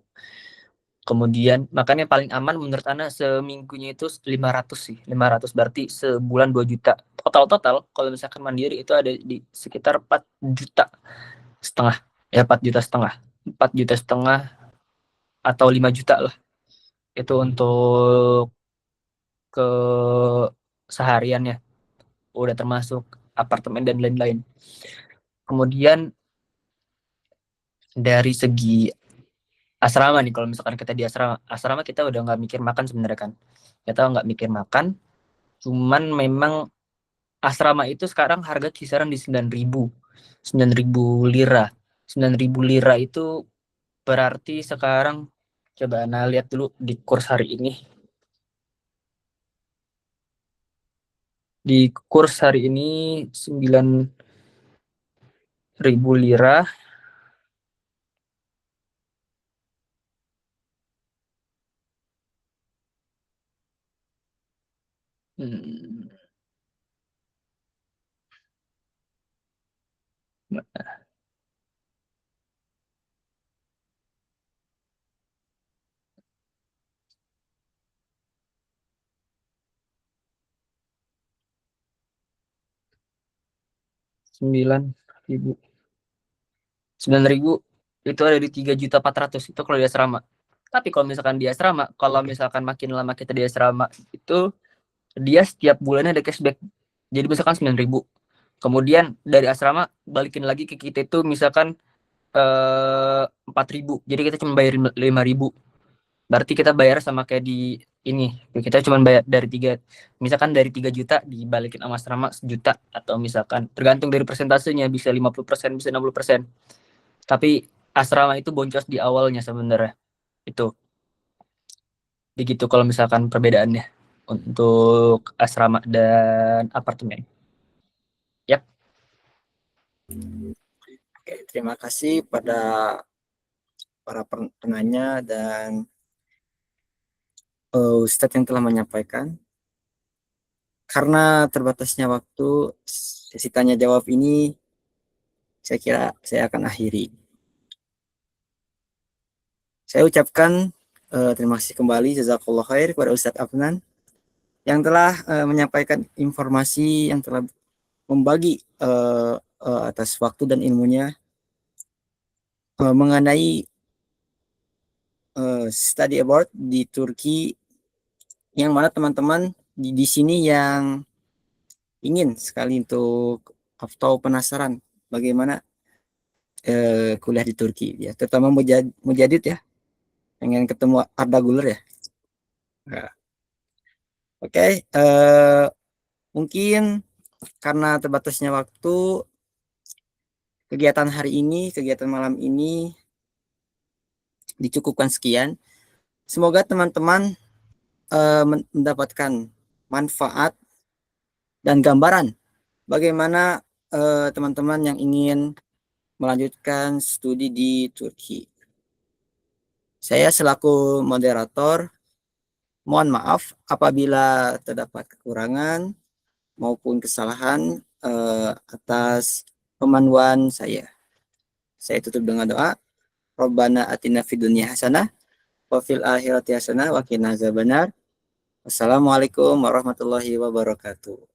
Kemudian makanya paling aman menurut Ana seminggunya itu 500 sih, 500 berarti sebulan 2 juta. Total kalau misalkan mandiri itu ada di sekitar 4 juta setengah, ya 4 juta setengah, 4 juta setengah atau 5 juta lah itu untuk ke sehariannya, udah termasuk apartemen dan lain-lain. Kemudian dari segi asrama nih, kalau misalkan kita di asrama kita udah nggak mikir makan sebenarnya kan, kita nggak mikir makan, cuman memang asrama itu sekarang harga kisaran di 9.000 lira. 9.000 lira itu berarti sekarang, coba Ana lihat dulu di kurs hari ini. Di kurs hari ini 9.000 lira. Hmm. 9.000 9.000 itu ada di 3.400.000 itu kalau di asrama. Tapi kalau misalkan makin lama kita di asrama itu dia setiap bulannya ada cashback. Jadi misalkan 9.000. Kemudian dari asrama balikin lagi ke kita itu misalkan 4.000. Jadi kita cuma bayarin 5.000. Berarti kita bayar sama kayak di ini. Kita cuma bayar misalkan dari 3 juta dibalikin sama asrama sejuta, atau misalkan tergantung dari persentasenya, bisa 50%, bisa 60%. Tapi asrama itu boncos di awalnya sebenarnya. Itu. Begitu kalau misalkan perbedaannya untuk asrama dan apartemen. Yap. Oke, terima kasih pada para penanya dan Ustadz yang telah menyampaikan. Karena terbatasnya waktu, sesi tanya jawab ini saya kira saya akan akhiri. Saya ucapkan terima kasih kembali, jazakallah khair kepada Ustadz Afnan yang telah menyampaikan informasi, yang telah membagi atas waktu dan ilmunya mengenai study abroad di Turki, yang mana teman-teman di sini yang ingin sekali untuk atau penasaran bagaimana kuliah di Turki ya, terutama mujadid ya, pengen ketemu Arda Güler ya. Nah, oke, mungkin karena terbatasnya waktu, kegiatan hari ini, kegiatan malam ini dicukupkan sekian. Semoga teman-teman mendapatkan manfaat dan gambaran bagaimana teman-teman yang ingin melanjutkan studi di Turki. Saya selaku moderator, mohon maaf apabila terdapat kekurangan maupun kesalahan atas pemanduan saya. Saya tutup dengan doa. Rabbana atina fid dunya hasanah wa fil akhirati hasanah wa qina azabannar. Wassalamualaikum warahmatullahi wabarakatuh.